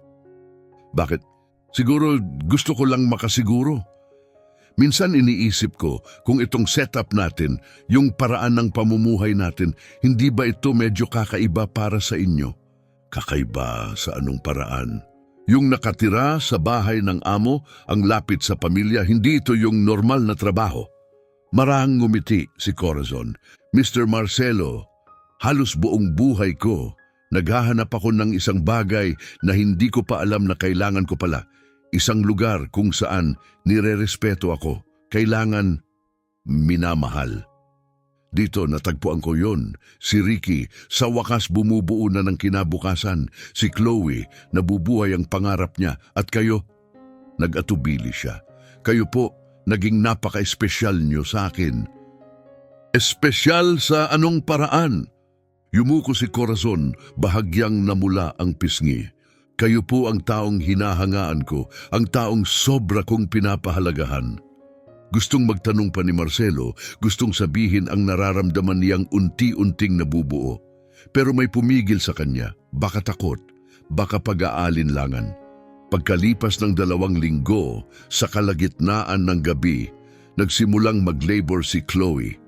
Bakit? Siguro gusto ko lang makasiguro. Minsan iniisip ko kung itong setup natin, yung paraan ng pamumuhay natin, hindi ba ito medyo kakaiba para sa inyo? Kakaiba sa anong paraan? Yung nakatira sa bahay ng amo, ang lapit sa pamilya, hindi ito yung normal na trabaho. Marahang ngumiti si Corazon. Mr. Marcelo, halos buong buhay ko, naghahanap ako ng isang bagay na hindi ko pa alam na kailangan ko pala. Isang lugar kung saan nirerespeto ako, kailangan minamahal. Dito natagpuan ko yon, si Ricky, sa wakas bumubuo na ng kinabukasan, si Chloe, nabubuhay ang pangarap niya, at kayo, nag-atubili siya. Kayo po, naging napaka-espesyal niyo sa akin. Espesyal sa anong paraan? Yumuko si Corazon, bahagyang namula ang pisngi. Kayo po ang taong hinahangaan ko, ang taong sobra kong pinapahalagahan. Gustong magtanong pa ni Marcelo, gustong sabihin ang nararamdaman niyang unti-unting nabubuo. Pero may pumigil sa kanya, baka takot, baka pag-aalinlangan. Pagkalipas ng 2 linggo, sa kalagitnaan ng gabi, nagsimulang mag-labor si Chloe.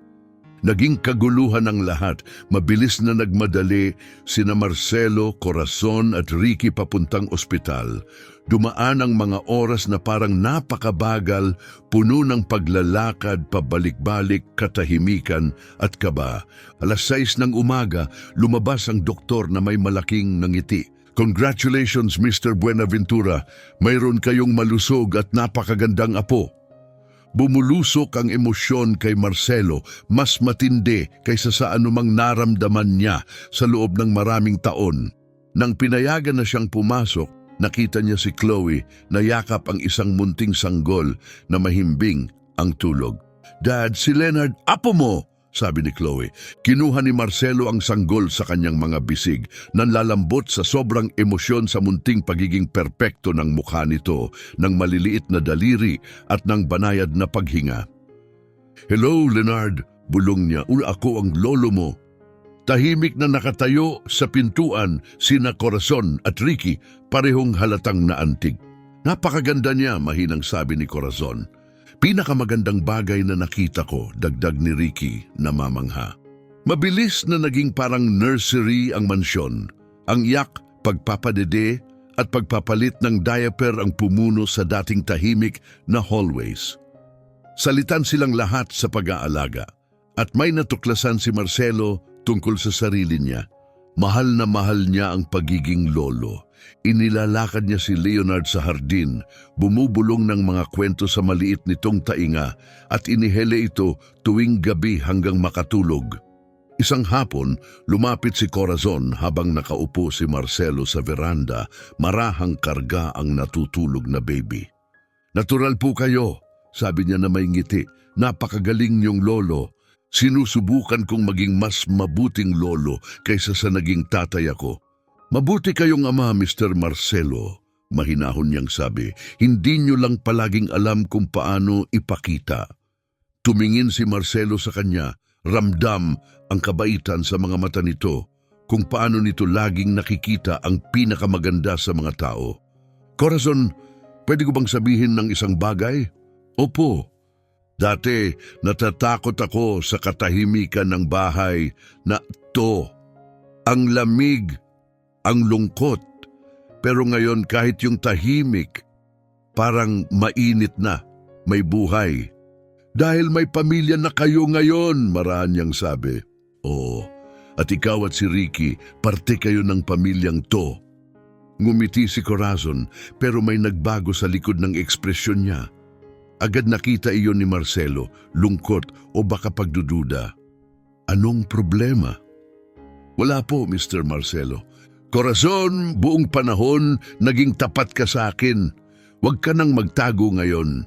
Naging kaguluhan ang lahat, mabilis na nagmadali sina Marcelo, Corazon at Ricky papuntang ospital. Dumaan ang mga oras na parang napakabagal, puno ng paglalakad, pabalik-balik, katahimikan at kaba. 6:00 ng umaga, lumabas ang doktor na may malaking nangiti. Congratulations, Mr. Buenaventura, mayroon kayong malusog at napakagandang apo. Bumulusok ang emosyon kay Marcelo, mas matindi kaysa sa anumang naramdaman niya sa loob ng maraming taon. Nang pinayagan na siyang pumasok, nakita niya si Chloe na yakap ang isang munting sanggol na mahimbing ang tulog. Dad, si Leonard, apo mo! Sabi ni Chloe. Kinuha ni Marcelo ang sanggol sa kanyang mga bisig, nanlalambot sa sobrang emosyon sa munting pagiging perpekto ng mukha nito, ng maliliit na daliri at ng banayad na paghinga. Hello, Leonard, bulong niya. Ako ang lolo mo. Tahimik na nakatayo sa pintuan sina Corazon at Ricky, parehong halatang naantig. Napakaganda niya, mahinang sabi ni Corazon. Pinakamagandang bagay na nakita ko, dagdag ni Ricky na mamangha. Mabilis na naging parang nursery ang mansyon. Ang yak, pagpapadede at pagpapalit ng diaper ang pumuno sa dating tahimik na hallways. Salitan silang lahat sa pag-aalaga at may natuklasan si Marcelo tungkol sa sarili niya. Mahal na mahal niya ang pagiging lolo. Inilalakad niya si Leonard sa hardin, bumubulong ng mga kwento sa maliit nitong tainga at inihele ito tuwing gabi hanggang makatulog. Isang hapon, lumapit si Corazon habang nakaupo si Marcelo sa veranda, marahang karga ang natutulog na baby. "Natural po kayo," sabi niya na may ngiti. "Napakagaling niyong lolo. Sinusubukan kong maging mas mabuting lolo kaysa sa naging tatay ako." "Mabuti kayong ama, Mr. Marcelo," mahinahon niyang sabi. "Hindi niyo lang palaging alam kung paano ipakita." Tumingin si Marcelo sa kanya, ramdam ang kabaitan sa mga mata nito, kung paano nito laging nakikita ang pinakamaganda sa mga tao. "Corazon, pwede ko bang sabihin ng isang bagay?" "Opo." "Dati natatakot ako sa katahimikan ng bahay na to. Ang lamig, ang lungkot. Pero ngayon kahit yung tahimik, parang mainit na, may buhay. Dahil may pamilya na kayo ngayon," maraan niyang sabi. "Oo, at ikaw at si Ricky, parte kayo ng pamilyang to." Ngumiti si Corazon, pero may nagbago sa likod ng ekspresyon niya. Agad nakita iyon ni Marcelo, lungkot o baka pagdududa. "Anong problema?" "Wala po, Mr. Marcelo. Corazon, buong panahon naging tapat ka sa akin. Huwag ka nang magtago ngayon."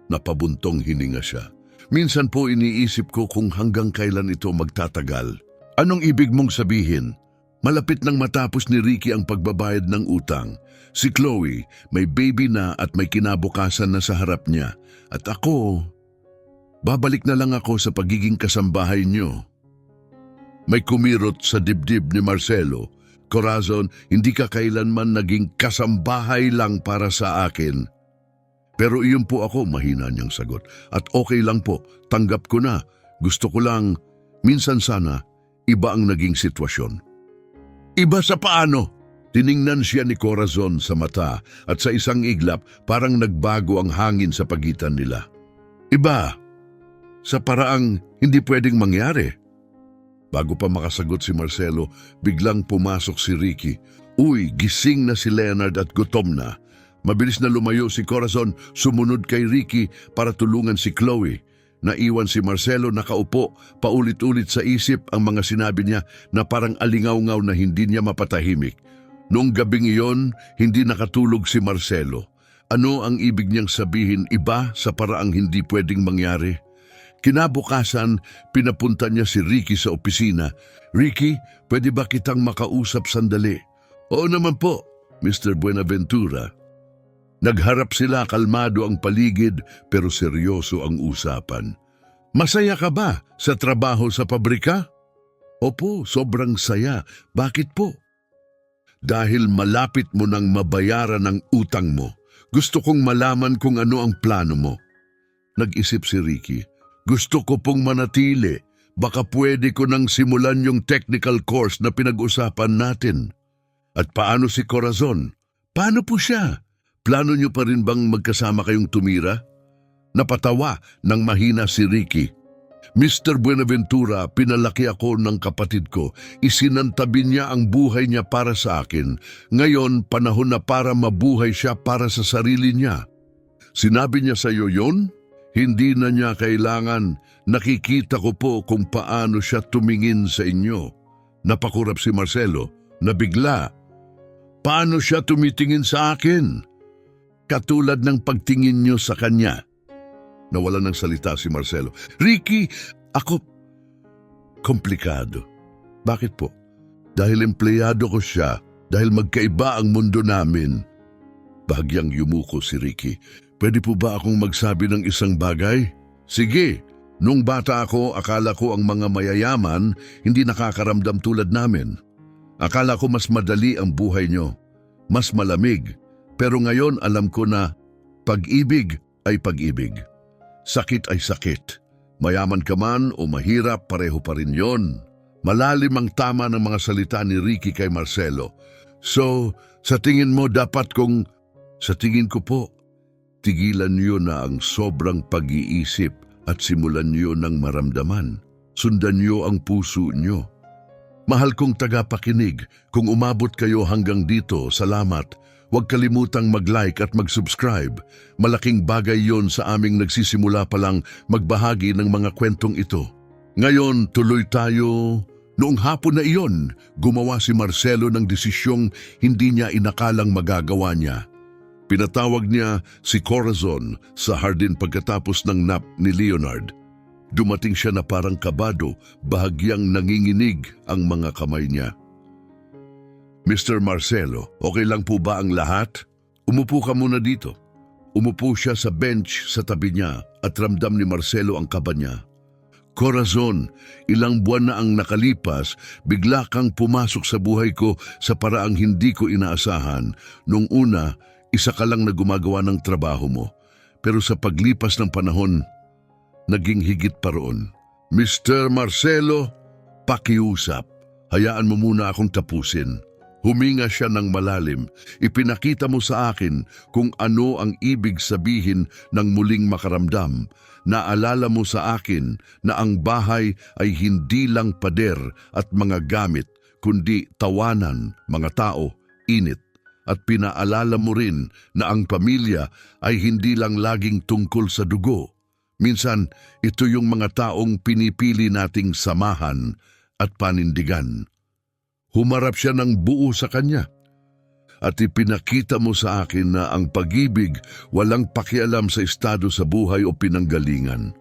Napabuntong hininga siya. "Minsan po iniisip ko kung hanggang kailan ito magtatagal." "Anong ibig mong sabihin?" Malapit nang matapos ni Ricky ang pagbabayad ng utang. Si Chloe may baby na at may kinabukasan na sa harap niya. At ako, babalik na lang ako sa pagiging kasambahay niyo. May kumirot sa dibdib ni Marcelo. "Corazon, hindi ka kailanman naging kasambahay lang para sa akin." "Pero iyon po ako," mahina niyang sagot. "At okay lang po, tanggap ko na. Gusto ko lang, minsan sana, iba ang naging sitwasyon." "Iba sa paano?" Tiningnan siya ni Corazon sa mata at sa isang iglap parang nagbago ang hangin sa pagitan nila. "Iba, sa paraang hindi pwedeng mangyari." Bago pa makasagot si Marcelo, biglang pumasok si Ricky. Uy, gising na si Leonard at gutom na. Mabilis na lumayo si Corazon, sumunod kay Ricky para tulungan si Chloe. Naiwan si Marcelo nakaupo, paulit-ulit sa isip ang mga sinabi niya na parang alingaw-ngaw na hindi niya mapatahimik. Noong gabing iyon, hindi nakatulog si Marcelo. Ano ang ibig niyang sabihin, iba sa paraang hindi pwedeng mangyari? Kinabukasan, pinapunta niya si Ricky sa opisina. "Ricky, pwede ba kitang makausap sandali?" "Oo naman po, Mr. Buenaventura." Nagharap sila, kalmado ang paligid pero seryoso ang usapan. "Masaya ka ba sa trabaho sa pabrika?" "Opo, sobrang saya. Bakit po?" "Dahil malapit mo nang mabayaran ang utang mo. Gusto kong malaman kung ano ang plano mo." Nag-isip si Ricky. "Gusto ko pong manatili. Baka pwede ko nang simulan yung technical course na pinag-usapan natin." "At paano si Corazon?" "Paano po siya? Plano niyo pa rin bang magkasama kayong tumira?" Napatawa ng mahina si Ricky. "Mr. Buenaventura, pinalaki ako ng kapatid ko. Isinantabi niya ang buhay niya para sa akin. Ngayon, panahon na para mabuhay siya para sa sarili niya." "Sinabi niya sa iyo yon?" "Hindi na niya kailangan. Nakikita ko po kung paano siya tumingin sa inyo." Napakurap si Marcelo, nabigla. "Paano siya tumitingin sa akin?" "Katulad ng pagtingin niyo sa kanya." Nawala ng salita si Marcelo. "Ricky, ako..." "Komplikado." "Bakit po?" "Dahil empleyado ko siya, dahil magkaiba ang mundo namin." Bahagyang yumuko si Ricky. "Pwede po ba akong magsabi ng isang bagay?" "Sige, nung bata ako, akala ko ang mga mayayaman hindi nakakaramdam tulad namin. Akala ko mas madali ang buhay nyo, mas malamig. Pero ngayon alam ko na pag-ibig ay pag-ibig. Sakit ay sakit. Mayaman ka man o mahirap, pareho pa rin yon." Malalim ang tama ng mga salita ni Ricky kay Marcelo. "So, sa tingin mo dapat kong..." "Sa tingin ko po, tigilan niyo na ang sobrang pag-iisip at simulan niyo ng maramdaman. Sundan niyo ang puso niyo." Mahal kong tagapakinig, kung umabot kayo hanggang dito, salamat. Huwag kalimutang mag-like at mag-subscribe. Malaking bagay yon sa aming nagsisimula pa lang magbahagi ng mga kwentong ito. Ngayon, tuloy tayo. Noong hapon na iyon, gumawa si Marcelo ng desisyong hindi niya inakalang magagawa niya. Pinatawag niya si Corazon sa hardin pagkatapos ng nap ni Leonard. Dumating siya na parang kabado, bahagyang nanginginig ang mga kamay niya. Mr. Marcelo, okay lang po ba ang lahat? Umupo ka muna dito. Umupo siya sa bench sa tabi niya at ramdam ni Marcelo ang kaba niya. Corazon, ilang buwan na ang nakalipas, bigla kang pumasok sa buhay ko sa paraang hindi ko inaasahan. Nung una, isa ka lang na gumagawa ng trabaho mo. Pero sa paglipas ng panahon, naging higit pa roon. Mr. Marcelo, pakiusap. Hayaan mo muna akong tapusin. Huminga siya ng malalim. Ipinakita mo sa akin kung ano ang ibig sabihin ng muling makaramdam. Naalala mo sa akin na ang bahay ay hindi lang pader at mga gamit, kundi tawanan, mga tao, init. At pinaalala mo rin na ang pamilya ay hindi lang laging tungkol sa dugo. Minsan, ito yung mga taong pinipili nating samahan at panindigan. Humarap siya ng buo sa kanya. At ipinakita mo sa akin na ang pag-ibig walang pakialam sa estado sa buhay o pinanggalingan.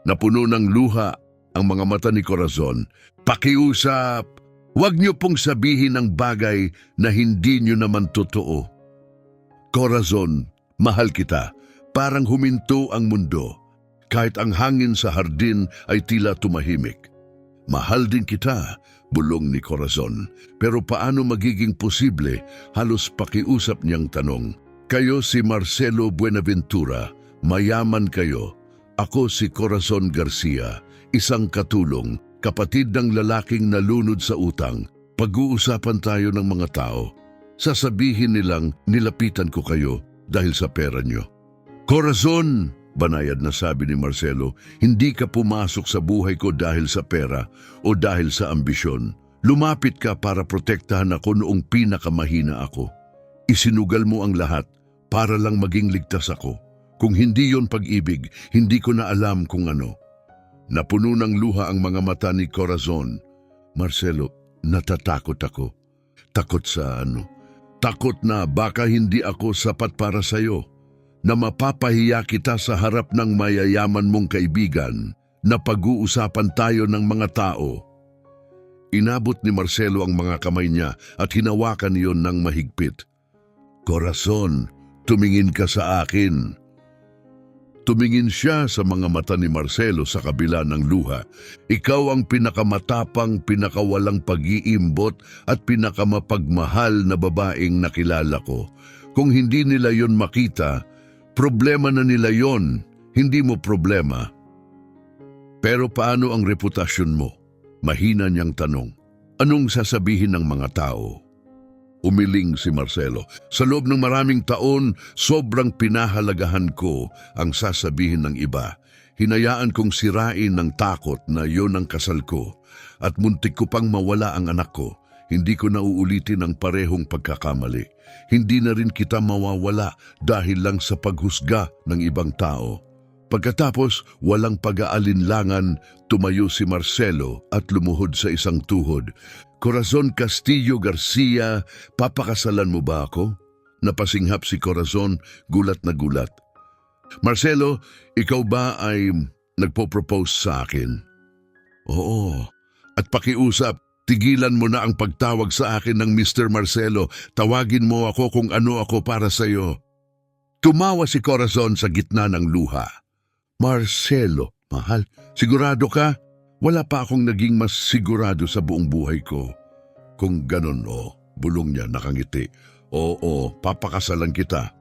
Napuno ng luha ang mga mata ni Corazon. Pakiusap, huwag niyo pong sabihin ng bagay na hindi niyo naman totoo. Corazon, mahal kita. Parang huminto ang mundo. Kahit ang hangin sa hardin ay tila tumahimik. Mahal din kita, bulong ni Corazon. Pero paano magiging posible? Halos pakiusap niyang tanong. Kayo si Marcelo Buenaventura, mayaman kayo. Ako si Corazon Garcia, isang katulong, kapatid ng lalaking nalunod sa utang. Pag-uusapan tayo ng mga tao. Sasabihin nilang nilapitan ko kayo dahil sa pera niyo. Corazon! Banayad na sabi ni Marcelo, hindi ka pumasok sa buhay ko dahil sa pera o dahil sa ambisyon. Lumapit ka para protektahan ako noong pinakamahina ako. Isinugal mo ang lahat para lang maging ligtas ako. Kung hindi yon pag-ibig, hindi ko na alam kung ano. Napuno ng luha ang mga mata ni Corazon. Marcelo, natatakot ako. Takot sa ano? Takot na baka hindi ako sapat para sa'yo. Na mapapahiya kita sa harap ng mayayaman mong kaibigan na pag-uusapan tayo ng mga tao. Inabot ni Marcelo ang mga kamay niya at hinawakan iyon ng mahigpit. Corazon, tumingin ka sa akin. Tumingin siya sa mga mata ni Marcelo sa kabila ng luha. Ikaw ang pinakamatapang, pinakawalang pag-iimbot at pinakamapagmahal na babaeng nakilala ko. Kung hindi nila yon makita, problema na nila yon, hindi mo problema. Pero paano ang reputasyon mo? Mahina niyang tanong. Anong sasabihin ng mga tao? Umiling si Marcelo. Sa loob ng maraming taon, sobrang pinahalagahan ko ang sasabihin ng iba. Hinayaan kong sirain ng takot na yon ang kasal ko at muntik ko pang mawala ang anak ko. Hindi ko nauulitin ang parehong pagkakamali. Hindi na rin kita mawawala dahil lang sa paghusga ng ibang tao. Pagkatapos, walang pag-aalinlangan, tumayo si Marcelo at lumuhod sa isang tuhod. Corazon Castillo Garcia, papakasalan mo ba ako? Napasinghap si Corazon, gulat na gulat. Marcelo, ikaw ba ay nagpo-propose sa akin? Oo, at pakiusap, tigilan mo na ang pagtawag sa akin ng Mr. Marcelo. Tawagin mo ako kung ano ako para sa iyo. Tumawa si Corazon sa gitna ng luha. Marcelo, mahal, sigurado ka? Wala pa akong naging mas sigurado sa buong buhay ko. Kung ganon, bulong niya nakangiti. Oo, papakasalan kita.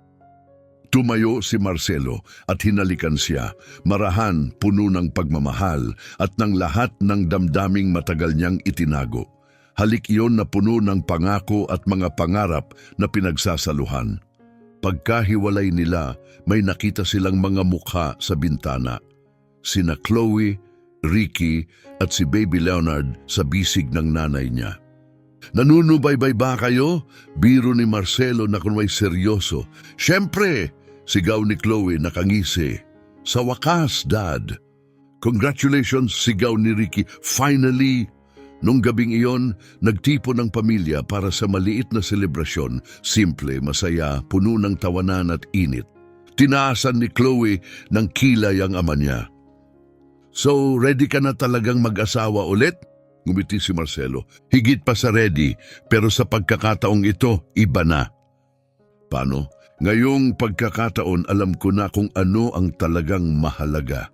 Tumayo si Marcelo at hinalikan siya, marahan, puno ng pagmamahal at ng lahat ng damdaming matagal niyang itinago. Halik iyon na puno ng pangako at mga pangarap na pinagsasaluhan. Pagkahiwalay nila, may nakita silang mga mukha sa bintana. Sina Chloe, Ricky at si Baby Leonard sa bisig ng nanay niya. Nanunubaybay ba kayo? Biro ni Marcelo na kunway seryoso. Siyempre! Sigaw ni Chloe nakangisi. Sa wakas, Dad. Congratulations, sigaw ni Ricky. Finally! Nung gabing iyon, nagtipon ang pamilya para sa maliit na selebrasyon. Simple, masaya, puno ng tawanan at init. Tinaasan ni Chloe ng kilay ang ama niya. So, ready ka na talagang mag-asawa ulit? Ngumiti si Marcelo. Higit pa sa ready, pero sa pagkakataong ito, iba na. Paano? Ngayong pagkakataon, alam ko na kung ano ang talagang mahalaga.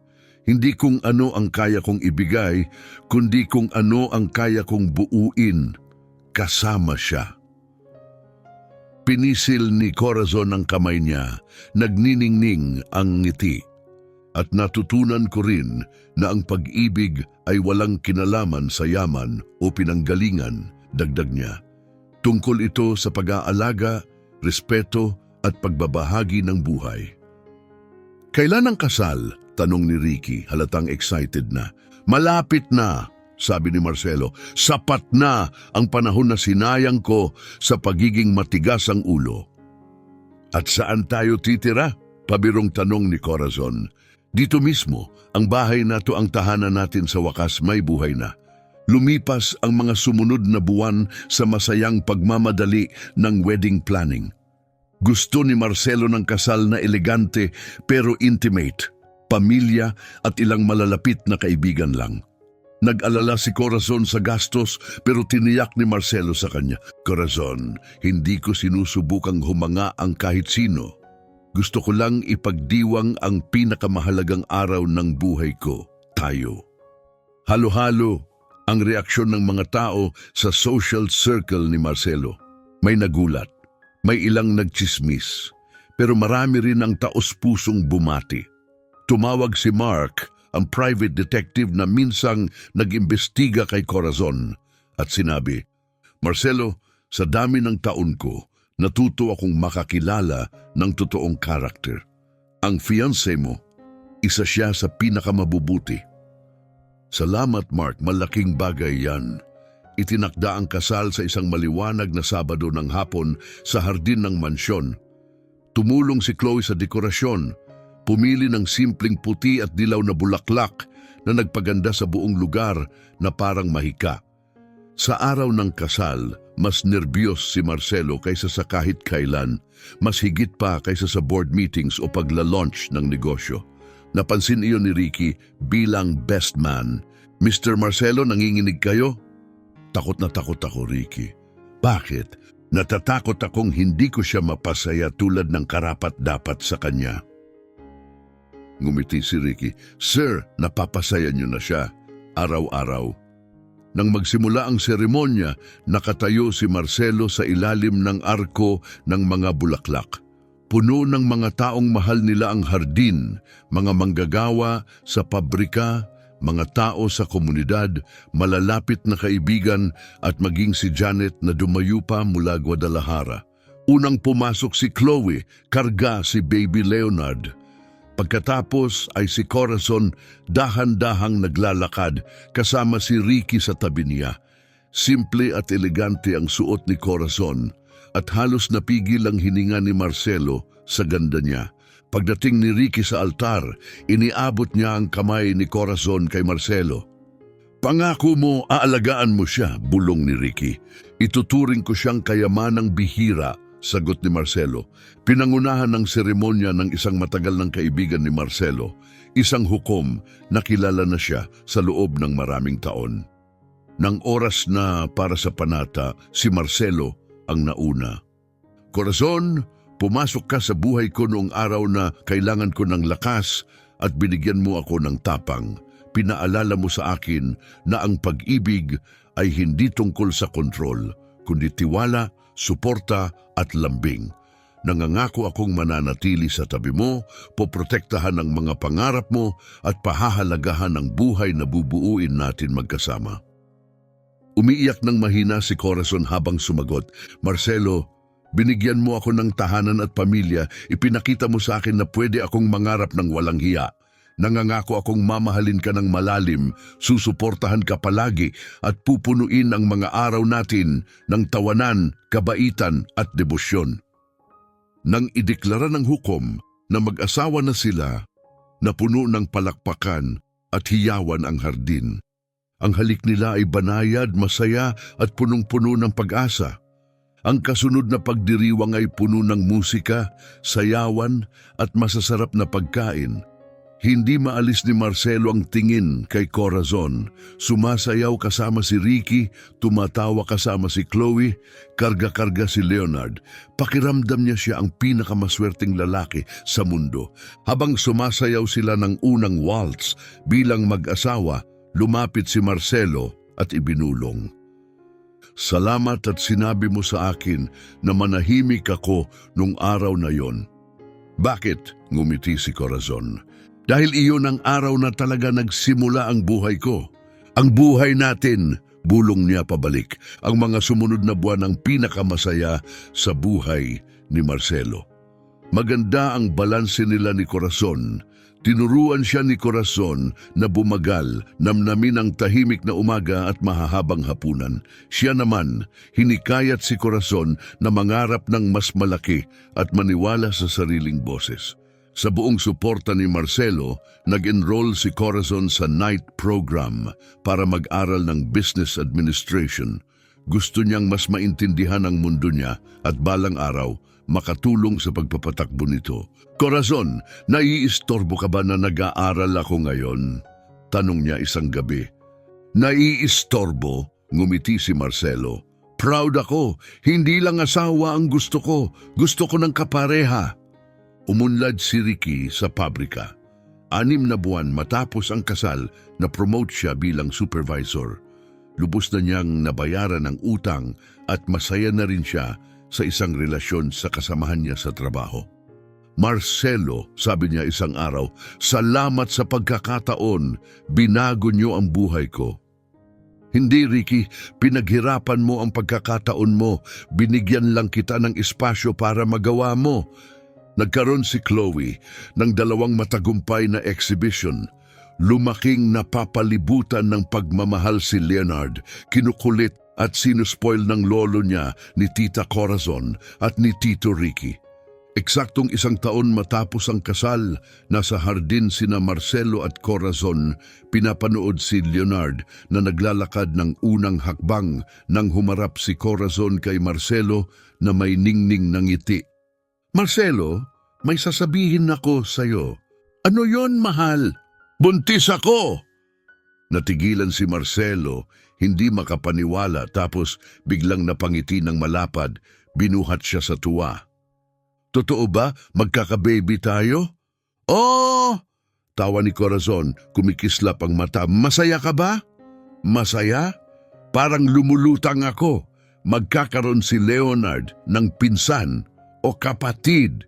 Hindi kung ano ang kaya kong ibigay, kundi kung ano ang kaya kong buuin. Kasama siya. Pinisil ni Corazon ang kamay niya, nagniningning ang ngiti. At natutunan ko rin na ang pag-ibig ay walang kinalaman sa yaman o pinanggalingan, dagdag niya. Tungkol ito sa pag-aalaga, respeto at pagbabahagi ng buhay. Kailan ang kasal? Tanong ni Ricky, halatang excited na. Malapit na, sabi ni Marcelo. Sapat na ang panahon na sinayang ko sa pagiging matigas ang ulo. At saan tayo titira? Pabirong tanong ni Corazon. Dito mismo, ang bahay na to ang tahanan natin sa wakas may buhay na. Lumipas ang mga sumunod na buwan sa masayang pagmamadali ng wedding planning. Gusto ni Marcelo ng kasal na elegante pero intimate. Pamilya at ilang malalapit na kaibigan lang. Nag-alala si Corazon sa gastos pero tiniyak ni Marcelo sa kanya, Corazon, hindi ko sinusubukang humanga ang kahit sino. Gusto ko lang ipagdiwang ang pinakamahalagang araw ng buhay ko, tayo. Halo-halo ang reaksyon ng mga tao sa social circle ni Marcelo. May nagulat, may ilang nagchismis, pero marami rin ang taos-pusong bumati. Tumawag si Mark, ang private detective na minsang nag-imbestiga kay Corazon at sinabi, Marcelo, sa dami ng taon ko, natuto akong makakilala ng totoong karakter. Ang fiancé mo, isa siya sa pinakamabubuti. Salamat Mark, malaking bagay yan. Itinakda ang kasal sa isang maliwanag na Sabado ng hapon sa hardin ng mansyon. Tumulong si Chloe sa dekorasyon. Pumili ng simpleng puti at dilaw na bulaklak na nagpaganda sa buong lugar na parang mahika. Sa araw ng kasal, mas nerbiyos si Marcelo kaysa sa kahit kailan, mas higit pa kaysa sa board meetings o pagla-launch ng negosyo. Napansin iyon ni Ricky bilang best man. Mr. Marcelo, nanginginig kayo? Takot na takot ako, Ricky. Bakit? Natatakot akong hindi ko siya mapasaya tulad ng karapat-dapat sa kanya. Ngumiti si Ricky. Sir, napapasaya niyo na siya. Araw-araw. Nang magsimula ang seremonya, nakatayo si Marcelo sa ilalim ng arko ng mga bulaklak. Puno ng mga taong mahal nila ang hardin, mga manggagawa sa pabrika, mga tao sa komunidad, malalapit na kaibigan at maging si Janet na dumayo pa mula Guadalajara. Unang pumasok si Chloe, karga si baby Leonard. Pagkatapos ay si Corazon dahan-dahang naglalakad kasama si Ricky sa tabi niya. Simple at elegante ang suot ni Corazon at halos napigil ang hininga ni Marcelo sa ganda niya. Pagdating ni Ricky sa altar, iniabot niya ang kamay ni Corazon kay Marcelo. Pangako mo, aalagaan mo siya, bulong ni Ricky. Ituturing ko siyang kayamanang bihira, sagot ni Marcelo. Pinangunahan ng seremonya ng isang matagal ng kaibigan ni Marcelo, isang hukom na kilala na siya sa loob ng maraming taon. Nang oras na para sa panata, si Marcelo ang nauna. Corazon, pumasok ka sa buhay ko noong araw na kailangan ko ng lakas at binigyan mo ako ng tapang. Pinaalala mo sa akin na ang pag-ibig ay hindi tungkol sa kontrol, kundi tiwala, suporta at lambing. Nangangako akong mananatili sa tabi mo, poprotektahan ang mga pangarap mo at pahahalagahan ang buhay na bubuuin natin magkasama. Umiiyak ng mahina si Corazon habang sumagot, Marcelo, binigyan mo ako ng tahanan at pamilya, ipinakita mo sa akin na pwede akong mangarap ng walang hiya. Nangangako akong mamahalin ka ng malalim, susuportahan ka palagi at pupunuin ang mga araw natin ng tawanan, kabaitan at debosyon. Nang ideklara ng hukom na mag-asawa na sila, na puno ng palakpakan, at hiyawan ang hardin. Ang halik nila ay banayad, masaya at punong-puno ng pag-asa. Ang kasunod na pagdiriwang ay puno ng musika, sayawan at masasarap na pagkain. Hindi maalis ni Marcelo ang tingin kay Corazon. Sumasayaw kasama si Ricky, tumatawa kasama si Chloe, karga-karga si Leonard. Pakiramdam niya siya ang pinakamaswerteng lalaki sa mundo. Habang sumasayaw sila ng unang waltz bilang mag-asawa, lumapit si Marcelo at ibinulong. Salamat at sinabi mo sa akin na manahimik ako nung araw na yon. Bakit? Ngumiti si Corazon. Dahil iyon ang araw na talaga nagsimula ang buhay ko. Ang buhay natin, bulong niya pabalik, ang mga sumunod na buwan ang pinakamasaya sa buhay ni Marcelo. Maganda ang balanse nila ni Corazon. Tinuruan siya ni Corazon na bumagal, namnamin ang tahimik na umaga at mahahabang hapunan. Siya naman, hinikayat si Corazon na mangarap ng mas malaki at maniwala sa sariling boses. Sa buong suporta ni Marcelo, nag-enroll si Corazon sa night program para mag-aral ng business administration. Gusto niyang mas maintindihan ang mundo niya at balang araw, makatulong sa pagpapatakbo nito. Corazon, naiistorbo ka ba na nag-aaral ako ngayon? Tanong niya isang gabi. Naiistorbo? Ngumiti si Marcelo. Proud ako, hindi lang asawa ang gusto ko ng kapareha. Umunlad si Ricky sa pabrika. 6 na buwan matapos ang kasal, na-promote siya bilang supervisor. Lubos na niyang nabayaran ang utang at masaya na rin siya sa isang relasyon sa kasamahan niya sa trabaho. Marcelo, sabi niya isang araw, salamat sa pagkakataon, binago niyo ang buhay ko. Hindi, Ricky, pinaghirapan mo ang pagkakataon mo, binigyan lang kita ng espasyo para magawa mo. Nagkaroon si Chloe ng 2 matagumpay na exhibition. Lumaking napapalibutan ng pagmamahal si Leonard, kinukulit at sinuspoil ng lolo niya ni Tita Corazon at ni Tito Ricky. Eksaktong 1 taon matapos ang kasal, nasa hardin sina Marcelo at Corazon, pinapanood si Leonard na naglalakad ng unang hakbang nang humarap si Corazon kay Marcelo na may ningning ng ngiti. Marcelo, may sasabihin ako sa'yo. Ano yon, mahal? Buntis ako! Natigilan si Marcelo, hindi makapaniwala, tapos biglang napangiti ng malapad, binuhat siya sa tuwa. Totoo ba? Magkakababy tayo? Oo! Tawa ni Corazon, kumikislap ang mata. Masaya ka ba? Masaya? Parang lumulutang ako. Magkakaroon si Leonard ng pinsan o kapatid.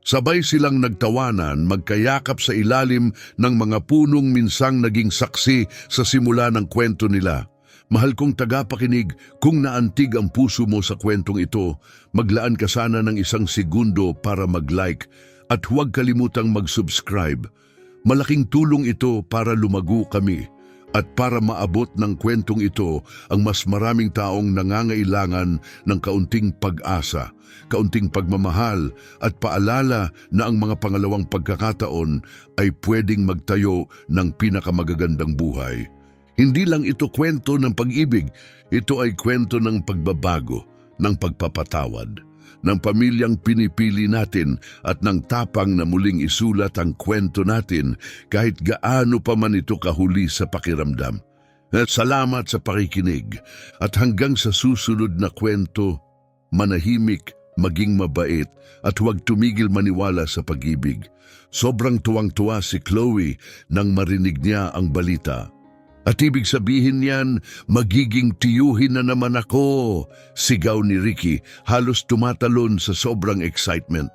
Sabay silang nagtawanan, magkayakap sa ilalim ng mga punong minsang naging saksi sa simula ng kwento nila. Mahal kong tagapakinig, kung naantig ang puso mo sa kwentong ito, maglaan ka sana ng 1 segundo para mag-like at huwag kalimutang mag-subscribe. Malaking tulong ito para lumago kami at para maabot ng kwentong ito ang mas maraming taong nangangailangan ng kaunting pag-asa, kaunting pagmamahal at paalala na ang mga pangalawang pagkakataon ay pwedeng magtayo ng pinakamagagandang buhay. Hindi lang ito kwento ng pag-ibig, ito ay kwento ng pagbabago, ng pagpapatawad, ng pamilyang pinipili natin at ng tapang na muling isulat ang kwento natin kahit gaano pa man ito kahuli sa pakiramdam. At salamat sa pakikinig at hanggang sa susunod na kwento, manahimik, maging mabait at huwag tumigil maniwala sa pag-ibig. Sobrang tuwang-tuwa si Chloe nang marinig niya ang balita. At ibig sabihin niyan, magiging tiyuhin na naman ako, sigaw ni Ricky, halos tumatalon sa sobrang excitement.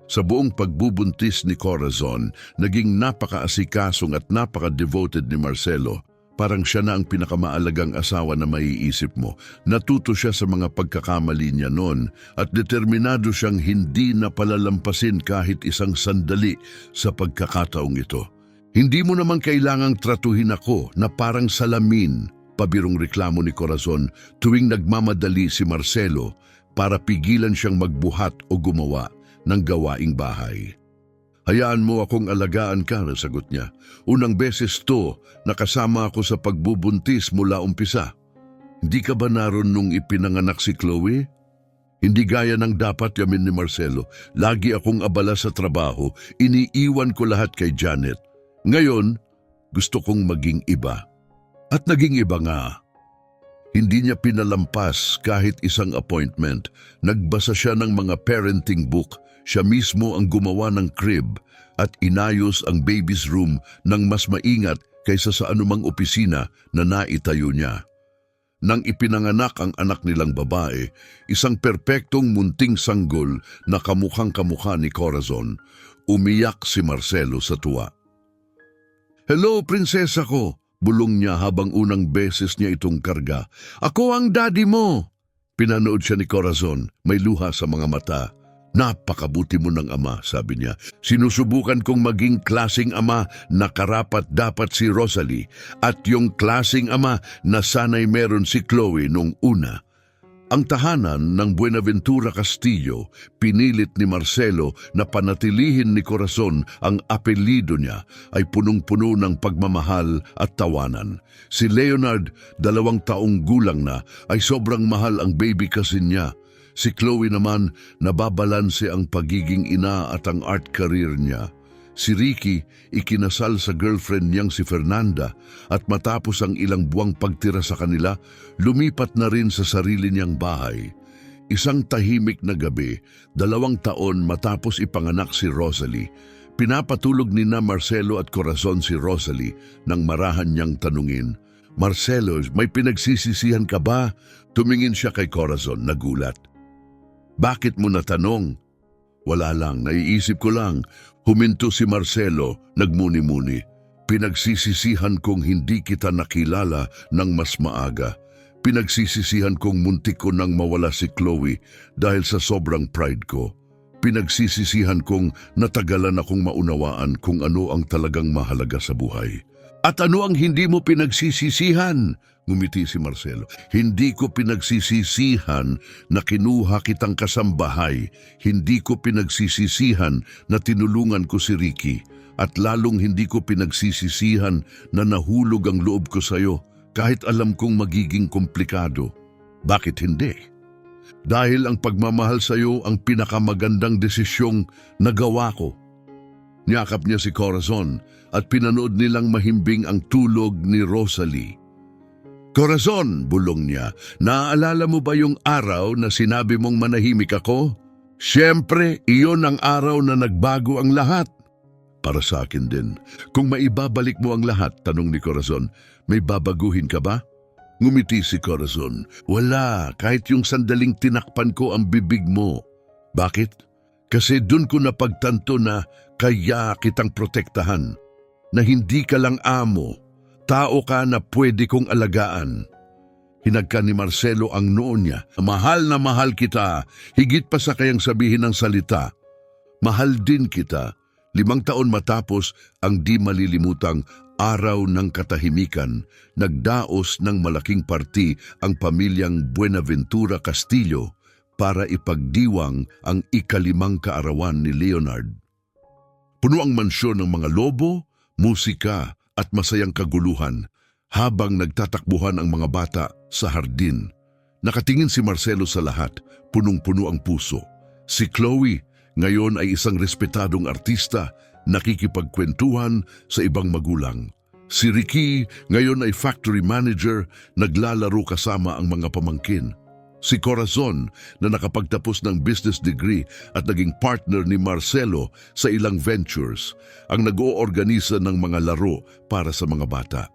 Sa buong pagbubuntis ni Corazon, naging napaka-asikasong at napaka-devoted ni Marcelo. Parang siya na ang pinakamaalagang asawa na maiisip mo. Natuto siya sa mga pagkakamali niya noon at determinado siyang hindi na palalampasin kahit isang sandali sa pagkakataong ito. Hindi mo naman kailangang tratuhin ako na parang salamin, pabirong reklamo ni Corazon tuwing nagmamadali si Marcelo para pigilan siyang magbuhat o gumawa ng gawaing bahay. Hayaan mo akong alagaan ka, sagot niya. Unang beses to, nakasama ako sa pagbubuntis mula umpisa. Hindi ka ba naroon nung ipinanganak si Chloe? Hindi gaya ng dapat yamin ni Marcelo. Lagi akong abala sa trabaho, iniiwan ko lahat kay Janet. Ngayon, gusto kong maging iba. At naging iba nga. Hindi niya pinalampas kahit isang appointment. Nagbasa siya ng mga parenting book. Siya mismo ang gumawa ng crib at inayos ang baby's room ng mas maingat kaysa sa anumang opisina na naitayo niya. Nang ipinanganak ang anak nilang babae, isang perpektong munting sanggol na kamukhang-kamukha ni Corazon, umiyak si Marcelo sa tuwa. "Hello, prinsesa ko!" bulong niya habang unang beses niya itong karga. "Ako ang daddy mo!" Pinanood siya ni Corazon, may luha sa mga mata. "Napakabuti mo ng ama," sabi niya. "Sinusubukan kong maging klaseng ama na karapat-dapat si Rosalie at yung klaseng ama na sanay meron si Chloe nung una." Ang tahanan ng Buenaventura Castillo, pinilit ni Marcelo na panatilihin ni Corazon ang apelido niya, ay punong-puno ng pagmamahal at tawanan. Si Leonard, 2 taong gulang na, ay sobrang mahal ang baby kasi niya. Si Chloe naman, nababalanse ang pagiging ina at ang art career niya. Si Ricky, ikinasal sa girlfriend niyang si Fernanda at matapos ang ilang buwang pagtira sa kanila, lumipat na rin sa sarili niyang bahay. Isang tahimik na gabi, 2 taon matapos ipanganak si Rosalie, pinapatulog ni na Marcelo at Corazon si Rosalie nang marahan niyang tanungin, "Marcelo, may pinagsisisihan ka ba?" Tumingin siya kay Corazon, nagulat. "Bakit mo natanong?" "Wala lang, naiisip ko lang." Huminto si Marcelo, nagmuni-muni. "Pinagsisisihan kong hindi kita nakilala ng mas maaga. Pinagsisisihan kong muntik ko nang mawala si Chloe dahil sa sobrang pride ko. Pinagsisisihan kong natagalan akong maunawaan kung ano ang talagang mahalaga sa buhay." "At ano ang hindi mo pinagsisisihan?" Ngumiti si Marcelo. "Hindi ko pinagsisisihan na kinuha kitang kasambahay. Hindi ko pinagsisisihan na tinulungan ko si Ricky. At lalong hindi ko pinagsisisihan na nahulog ang loob ko sa'yo kahit alam kong magiging komplikado." "Bakit hindi?" "Dahil ang pagmamahal sa'yo ang pinakamagandang desisyong nagawa ko." Niyakap niya si Corazon at pinanood nilang mahimbing ang tulog ni Rosalie. "Corazon," bulong niya, "naaalala mo ba yung araw na sinabi mong manahimik ako? Siyempre, iyon ang araw na nagbago ang lahat." "Para sa akin din. Kung maibabalik mo ang lahat," tanong ni Corazon, "may babaguhin ka ba?" Ngumiti si Corazon. "Wala, kahit yung sandaling tinakpan ko ang bibig mo." "Bakit?" "Kasi dun ko napagtanto na kaya kitang protektahan. Na hindi ka lang amo. Tao ka na pwede kong alagaan." Hinagka ni Marcelo ang noo niya. "Mahal na mahal kita, higit pa sa kayang sabihin ng salita. Mahal din kita." 5 taon matapos ang di malilimutang araw ng katahimikan, nagdaos ng malaking party ang pamilyang Buenaventura Castillo para ipagdiwang ang ika-5 kaarawan ni Leonard. Puno ang mansyon ng mga lobo, musika at masayang kaguluhan habang nagtatakbuhan ang mga bata sa hardin. Nakatingin si Marcelo sa lahat, punong-puno ang puso. Si Chloe ngayon ay isang respetadong artista, nakikipagkwentuhan sa ibang magulang. Si Ricky ngayon ay factory manager, naglalaro kasama ang mga pamangkin. Si Corazon na nakapagtapos ng business degree at naging partner ni Marcelo sa ilang ventures, ang nag-oorganisa ng mga laro para sa mga bata.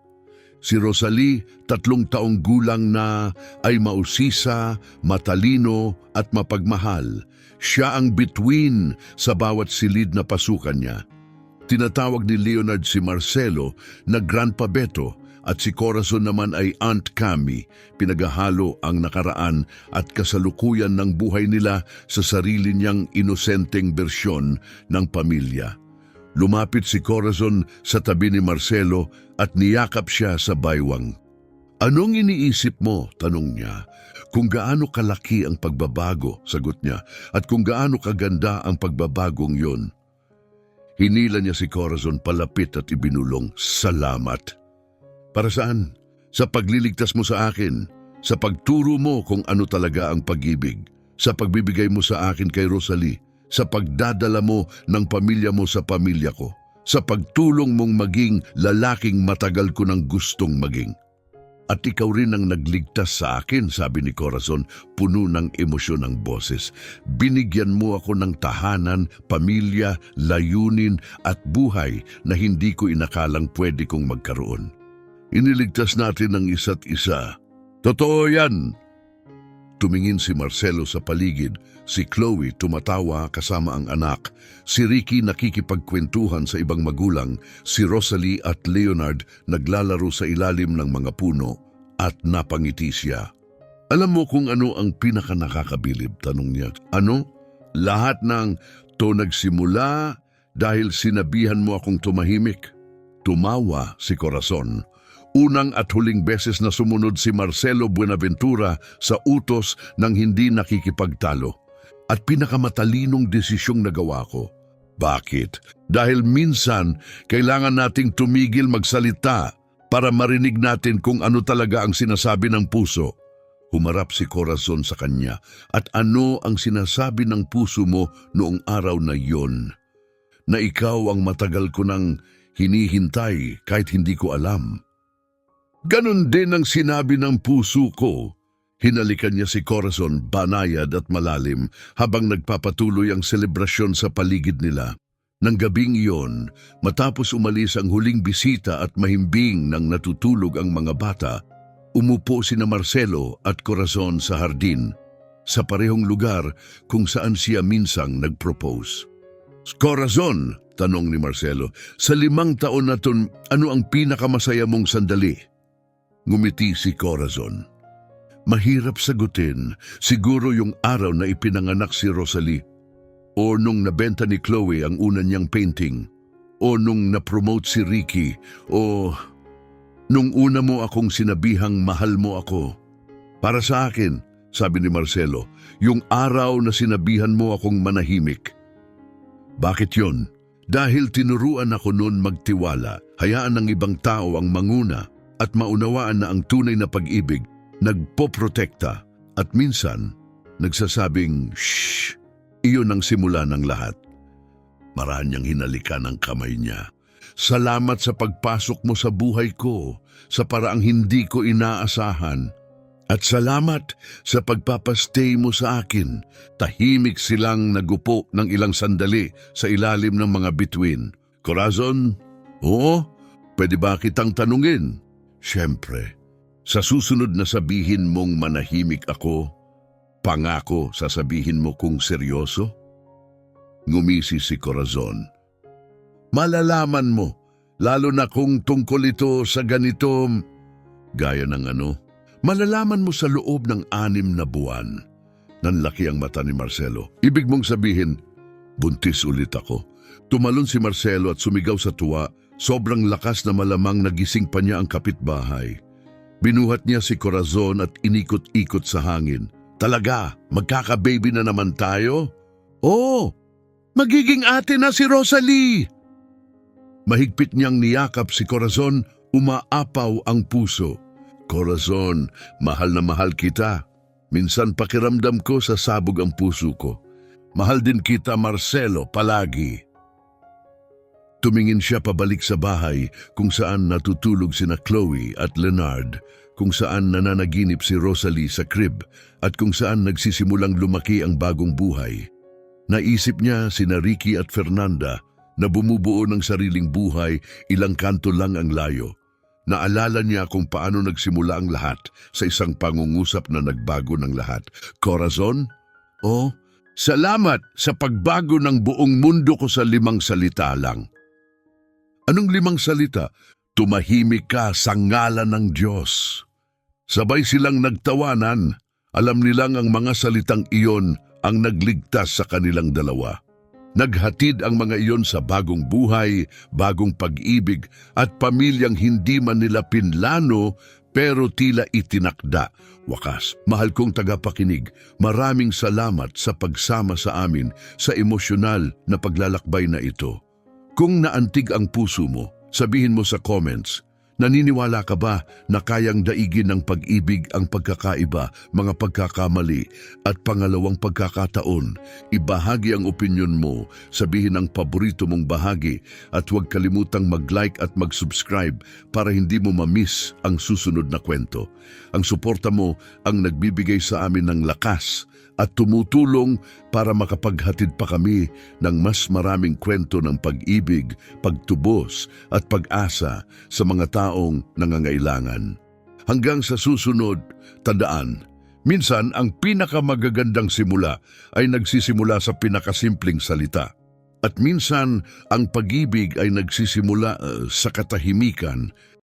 Si Rosalie, 3 taong gulang na, ay mausisa, matalino at mapagmahal. Siya ang between sa bawat silid na pasukan niya. Tinatawag ni Leonard si Marcelo na Grandpa Beto at si Corazon naman ay Aunt Cami. Pinaghahalo ang nakaraan at kasalukuyan ng buhay nila sa sarili niyang inosenteng bersyon ng pamilya. Lumapit si Corazon sa tabi ni Marcelo at niyakap siya sa baywang. "Anong iniisip mo?" tanong niya. "Kung gaano kalaki ang pagbabago," sagot niya, "at kung gaano kaganda ang pagbabagong yun." Hinila niya si Corazon palapit at ibinulong, "Salamat." "Para saan?" "Sa pagliligtas mo sa akin, sa pagturo mo kung ano talaga ang pag-ibig, sa pagbibigay mo sa akin kay Rosalie, sa pagdadala mo ng pamilya mo sa pamilya ko, sa pagtulong mong maging lalaking matagal ko nang gustong maging. At ikaw rin ang nagligtas sa akin," sabi ni Corazon, puno ng emosyon ang boses. "Binigyan mo ako ng tahanan, pamilya, layunin at buhay na hindi ko inakalang pwede kong magkaroon. Iniligtas natin ang isa't isa." "Totoo yan." Tumingin si Marcelo sa paligid, si Chloe tumatawa kasama ang anak, si Ricky nakikipagkwentuhan sa ibang magulang, si Rosalie at Leonard naglalaro sa ilalim ng mga puno at napangiti siya. "Alam mo kung ano ang pinakanakakabilib?" tanong niya. "Ano?" "Lahat ng to nagsimula dahil sinabihan mo akong tumahimik." Tumawa si Corazon. Unang at huling beses na sumunod si Marcelo Buenaventura sa utos ng hindi nakikipagtalo. At pinakamatalinong desisyong nagawa ko. Bakit? Dahil minsan kailangan nating tumigil magsalita para marinig natin kung ano talaga ang sinasabi ng puso. Humarap si Corazon sa kanya. "At ano ang sinasabi ng puso mo noong araw na yon? Na ikaw ang matagal ko nang hinihintay kahit hindi ko alam." "Ganon din ang sinabi ng puso ko." Hinalikan niya si Corazon, banayad at malalim, habang nagpapatuloy ang selebrasyon sa paligid nila. Nang gabing iyon, matapos umalis ang huling bisita at mahimbing nang natutulog ang mga bata, umupo sina Marcelo at Corazon sa hardin, sa parehong lugar kung saan siya minsang nag-propose. "Corazon," tanong ni Marcelo, "sa 5 taon na ton, ano ang pinakamasaya mong sandali?" Ngumiti si Corazon. "Mahirap sagutin, siguro yung araw na ipinanganak si Rosalie, o nung nabenta ni Chloe ang una niyang painting, o nung na-promote si Ricky, o nung una mo akong sinabihang mahal mo ako. Para sa akin," sabi ni Marcelo, "yung araw na sinabihan mo akong manahimik." "Bakit yon?" "Dahil tinuruan ako noon magtiwala, hayaan ng ibang tao ang manguna, at maunawaan na ang tunay na pag-ibig nagpoprotekta at minsan nagsasabing, 'Shh!' Iyon ang simula ng lahat." Marahang niyang hinalikan ang kamay niya. "Salamat sa pagpasok mo sa buhay ko, sa paraang hindi ko inaasahan. At salamat sa pagpapastay mo sa akin." Tahimik silang nagupo ng ilang sandali sa ilalim ng mga bituin. "Corazon, oo? Pwede ba kitang tanungin?" "Siyempre, sa susunod na sabihin mong manahimik ako, pangako sasabihin mo kung seryoso?" Ngumisi si Corazon. "Malalaman mo, lalo na kung tungkol ito sa ganito." "Gaya ng ano?" "Malalaman mo sa loob ng 6 na buwan." Nanlaki ang mata ni Marcelo. "Ibig mong sabihin, buntis ulit ako?" Tumalon si Marcelo at sumigaw sa tuwa. Sobrang lakas na malamang nagising pa niya ang kapitbahay. Binuhat niya si Corazon at inikot-ikot sa hangin. "Talaga, magkaka-baby na naman tayo?" "Oo, magiging ate na si Rosalie." Mahigpit niyang niyakap si Corazon, umaapaw ang puso. "Corazon, mahal na mahal kita. Minsan pakiramdam ko sa sabog ang puso ko. Mahal din kita, Marcelo, palagi." Tumingin siya pabalik sa bahay kung saan natutulog sina Chloe at Leonard, kung saan nananaginip si Rosalie sa crib at kung saan nagsisimulang lumaki ang bagong buhay. Naisip niya sina Ricky at Fernanda na bumubuo ng sariling buhay, ilang kanto lang ang layo. Naalala niya kung paano nagsimula ang lahat sa isang pangungusap na nagbago ng lahat. "Corazon, oh, salamat sa pagbago ng buong mundo ko sa 5 salita lang." "Anong 5 salita?" "Tumahimik ka sa ngalan ng Diyos." Sabay silang nagtawanan. Alam nilang ang mga salitang iyon ang nagligtas sa kanilang dalawa. Naghatid ang mga iyon sa bagong buhay, bagong pag-ibig at pamilyang hindi man nila pinlano pero tila itinakda. Wakas, mahal kong tagapakinig, maraming salamat sa pagsama sa amin sa emosyonal na paglalakbay na ito. Kung naantig ang puso mo, sabihin mo sa comments, naniniwala ka ba na kayang daigin ng pag-ibig ang pagkakaiba, mga pagkakamali at pangalawang pagkakataon? Ibahagi ang opinyon mo, sabihin ang paborito mong bahagi at huwag kalimutang mag-like at mag-subscribe para hindi mo ma-miss ang susunod na kwento. Ang suporta mo ang nagbibigay sa amin ng lakas at tumutulong para makapaghatid pa kami ng mas maraming kwento ng pag-ibig, pagtubos at pag-asa sa mga taong nangangailangan. Hanggang sa susunod, tandaan, minsan ang pinakamagagandang simula ay nagsisimula sa pinakasimpleng salita. At minsan ang pag-ibig ay nagsisimula sa katahimikan